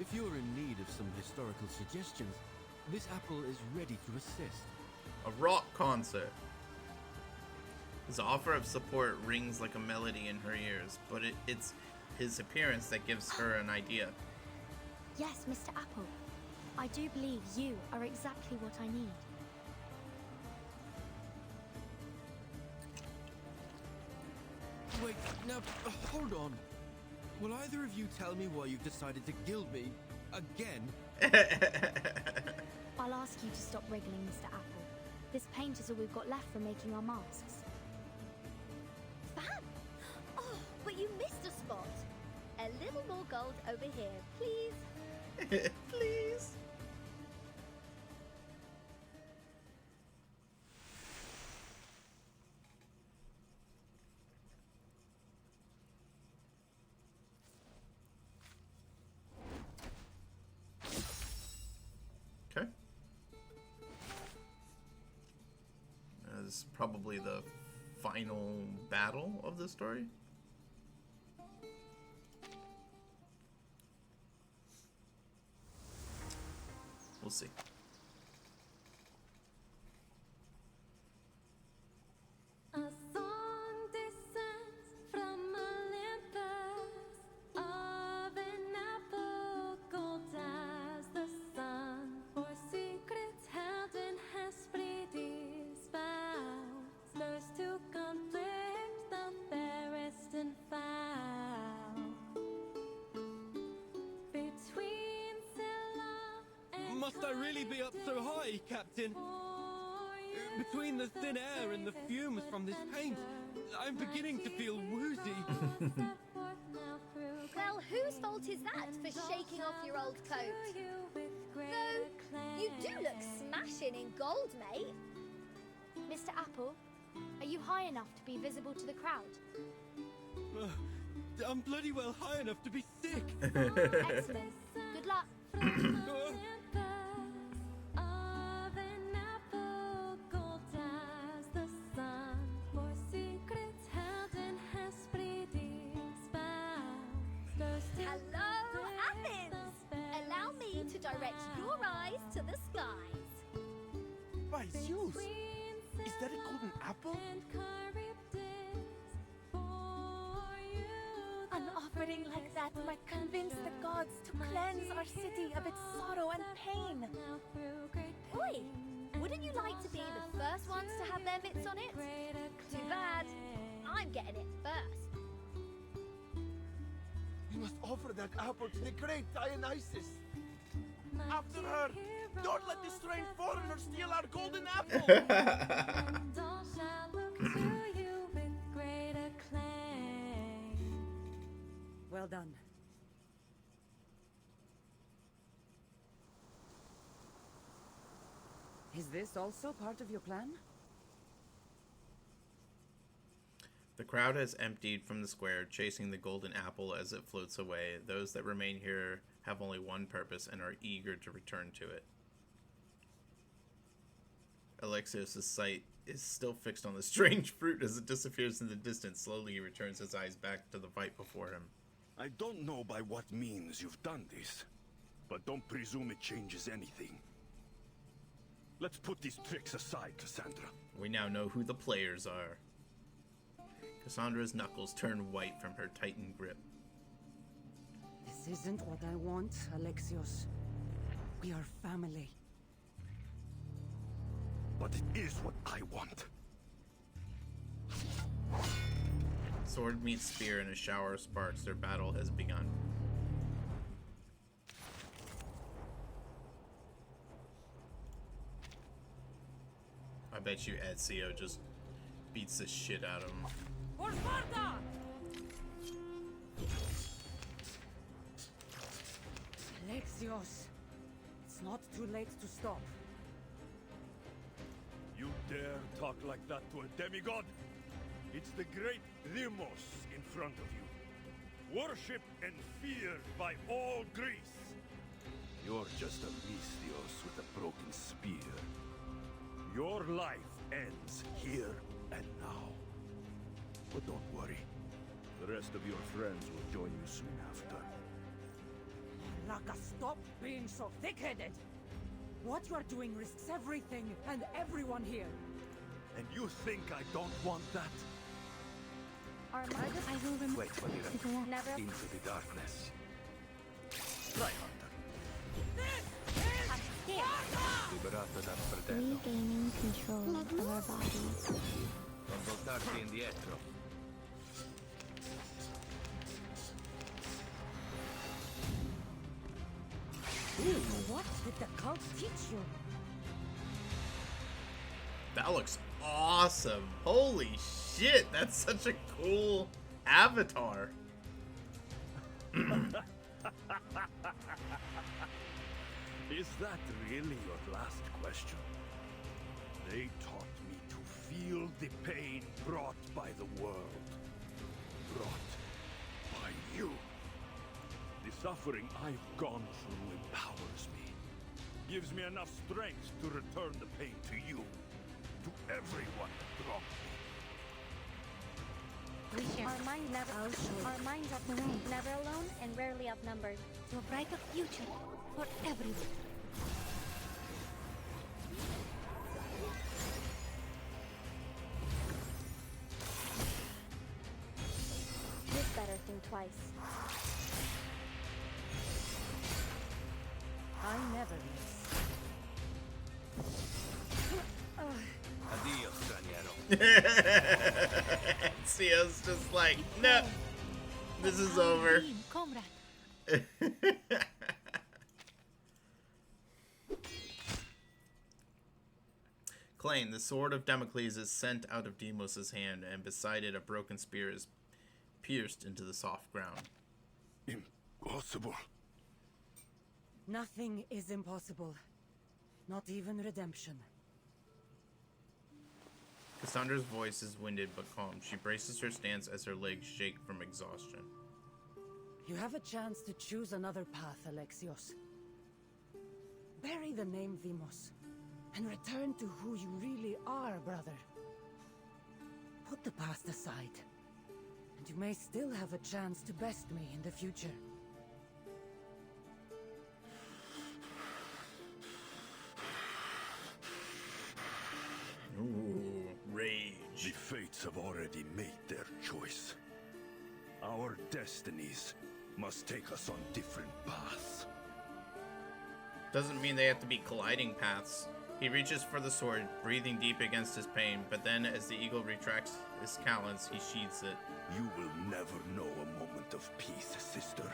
if you're in need of some historical suggestions, this apple is ready to assist. A rock concert! His offer of support rings like a melody in her ears, but it's his appearance that gives her an idea. Yes, Mr. Apple. I do believe you are exactly what I need. Wait, now, hold on. Will either of you tell me why you've decided to gild me again? I'll ask you to stop wriggling, Mr. Apple. This paint is all we've got left for making our masks. Fab! Oh, but you missed a spot. A little more gold over here, please. Please. Okay. This is probably the final battle of the story. We'll see. A song descends from Olympus of an apple gold as the sun, for secrets held in Hesperides bow, stirs to conflict the fairest and foul. Between Scylla and Must I really be up so high, Captain? Between the thin air and the fumes from this paint, I'm beginning to feel woozy. Well, whose fault is that for shaking off your old coat? Though, you do look smashing in gold, mate. Mr. Apple, are you high enough to be visible to the crowd? I'm bloody well high enough to be sick. Excellent. Good luck. of an apple gold as the sun, for secrets held in Hesperides bow, stirs to Hello, Athens! Allow me to direct your eyes to the skies. By Zeus! Is that a golden apple? An offering like that might convince the gods to cleanse our city of its sorrow and pain. Oi! Wouldn't you like to be the first ones to have their mitts on it? Too bad. I'm getting it first. We must offer that apple to the great Dionysus. After her! Don't let this strange foreigner steal our golden apple! And all shall look to you with great acclaim. Well done. Is this also part of your plan? The crowd has emptied from the square, chasing the golden apple as it floats away. Those that remain here have only one purpose and are eager to return to it. Alexios' sight is still fixed on the strange fruit as it disappears in the distance. Slowly he returns his eyes back to the fight before him. I don't know by what means you've done this, but don't presume it changes anything. Let's put these tricks aside, Cassandra. We now know who the players are. Cassandra's knuckles turn white from her tightened grip. This isn't what I want, Alexios. We are family. But it is what I want. Sword meets spear in a shower of sparks. Their battle has begun. I bet you Ezio just beats the shit out of him. For Sparta! Alexios, it's not too late to stop. You dare talk like that to a demigod? It's the great Demos in front of you. Worshipped and feared by all Greece. You're just a Misthios with a broken spear. Your life ends here and now. But don't worry. The rest of your friends will join you soon after. Laka, stop being so thick-headed! What you are doing risks everything and everyone here. And you think I don't want that? I will remember. Wait for the Go on. Never. into the darkness. Try Hunter. Liberato dal fratello. Regaining control of our bodies. Non voltarti indietro. What did the cult teach you? That looks awesome. Holy shit, that's such a cool avatar. Is that really your last question? They taught me to feel the pain brought by the world. Brought by you. The suffering I've gone through empowers me. Gives me enough strength to return the pain to you. To everyone that wronged me. Our minds are never alone and rarely outnumbered. To a brighter future for everyone. You'd better think twice. I never miss. Addio, straniero. Sio's just like, no, this is over. Klain, the sword of Damocles is sent out of Deimos' hand, and beside it a broken spear is pierced into the soft ground. Impossible. Nothing is impossible. Not even redemption. Cassandra's voice is winded but calm. She braces her stance as her legs shake from exhaustion. You have a chance to choose another path, Alexios. Bury the name Deimos, and return to who you really are, brother. Put the past aside, and you may still have a chance to best me in the future. Ooh, rage. The fates have already made their choice. Our destinies must take us on different paths. Doesn't mean they have to be colliding paths. He reaches for the sword, breathing deep against his pain, but then as the eagle retracts his talons, he sheathes it. You will never know a moment of peace, sister.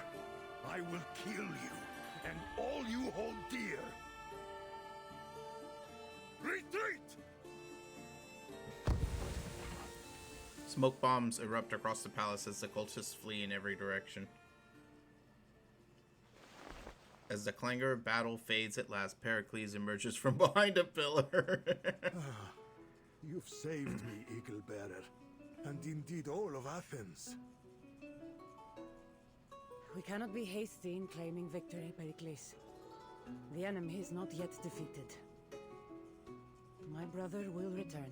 I will kill you, and all you hold dear. Retreat! Smoke bombs erupt across the palace as the cultists flee in every direction. As the clangor of battle fades at last, Pericles emerges from behind a pillar. You've saved me, Eagle Bearer, and indeed all of Athens. We cannot be hasty in claiming victory, Pericles. The enemy is not yet defeated. My brother will return.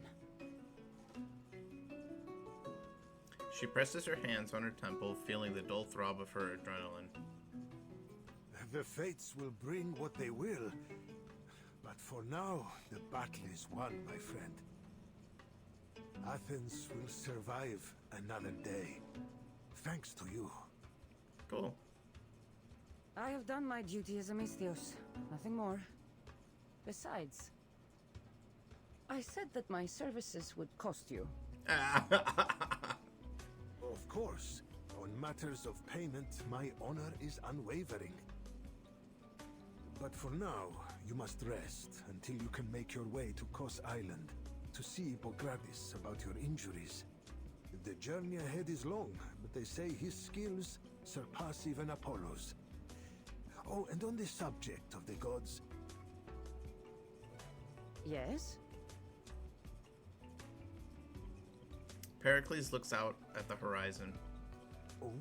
She presses her hands on her temple, feeling the dull throb of her adrenaline. The fates will bring what they will, but for now, the battle is won, my friend. Athens will survive another day, thanks to you. Cool. I have done my duty as a Misthios, nothing more. Besides, I said that my services would cost you. Of course. On matters of payment, my honor is unwavering. But for now, you must rest until you can make your way to Kos Island to see Hippocrates about your injuries. The journey ahead is long, but they say his skills surpass even Apollo's. Oh, and on the subject of the gods... Yes? Pericles looks out at the horizon.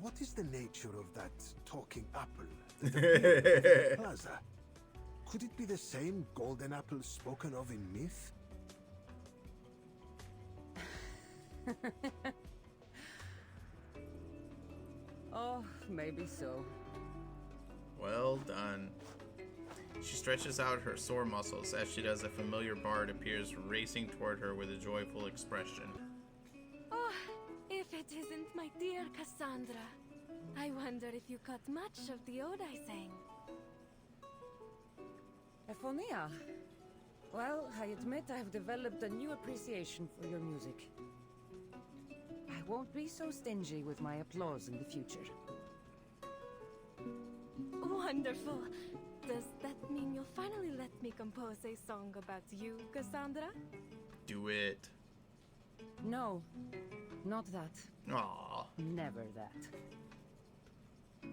What is the nature of that talking apple that appeared in the plaza? Could it be the same golden apple spoken of in myth? Oh, maybe so. Well done. She stretches out her sore muscles as she does. A familiar bard appears racing toward her with a joyful expression. Oh, if it isn't my dear Cassandra. I wonder if you caught much of the ode I sang. Ephonia. Well, I admit I've developed a new appreciation for your music. I won't be so stingy with my applause in the future. Wonderful. Does that mean you'll finally let me compose a song about you, Cassandra? Do it. No, not that. Aww. Never that. A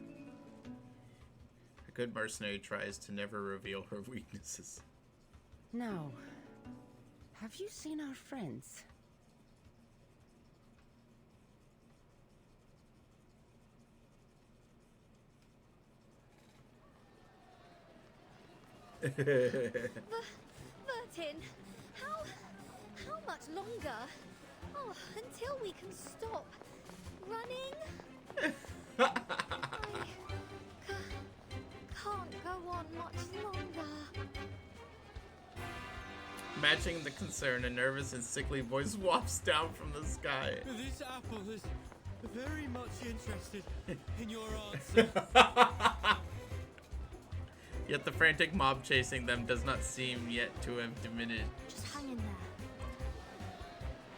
good mercenary tries to never reveal her weaknesses. Now, have you seen our friends? Vertin, how much longer? Oh, until we can stop running? Can't go on much longer. Matching the concern, a nervous and sickly voice wafts down from the sky. This apple is very much interested in your answer. Yet the frantic mob chasing them does not seem yet to have diminished. Just hang in there.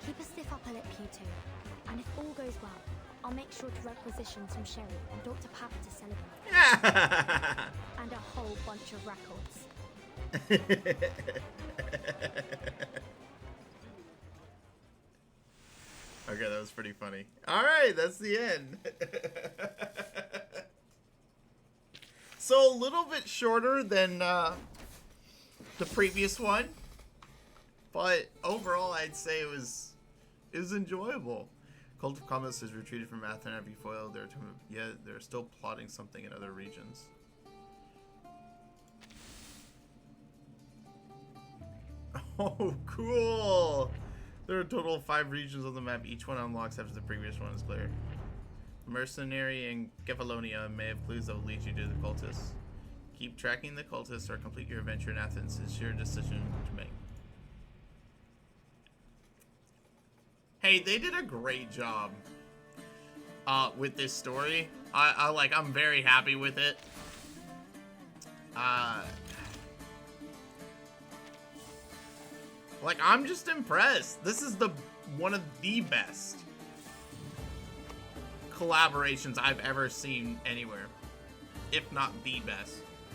Keep a stiff upper lip, you two. And if all goes well, I'll make sure to requisition some sherry and Dr. Pepper to celebrate. And a whole bunch of records. Okay, that was pretty funny. Alright, that's the end. So a little bit shorter than the previous one, but overall I'd say it was enjoyable. Cult of Commons has retreated from Athena and foiled. They're still plotting something in other regions. Oh, cool! There are a total of 5 regions on the map. Each one unlocks after the previous one is cleared. Mercenary and Kefalonia may have clues that will lead you to the cultists. Keep tracking the cultists or complete your adventure in Athens. It's your decision to make. Hey, they did a great job with this story. I'm very happy with it. I'm just impressed. This is one of the best collaborations I've ever seen anywhere, if not the best.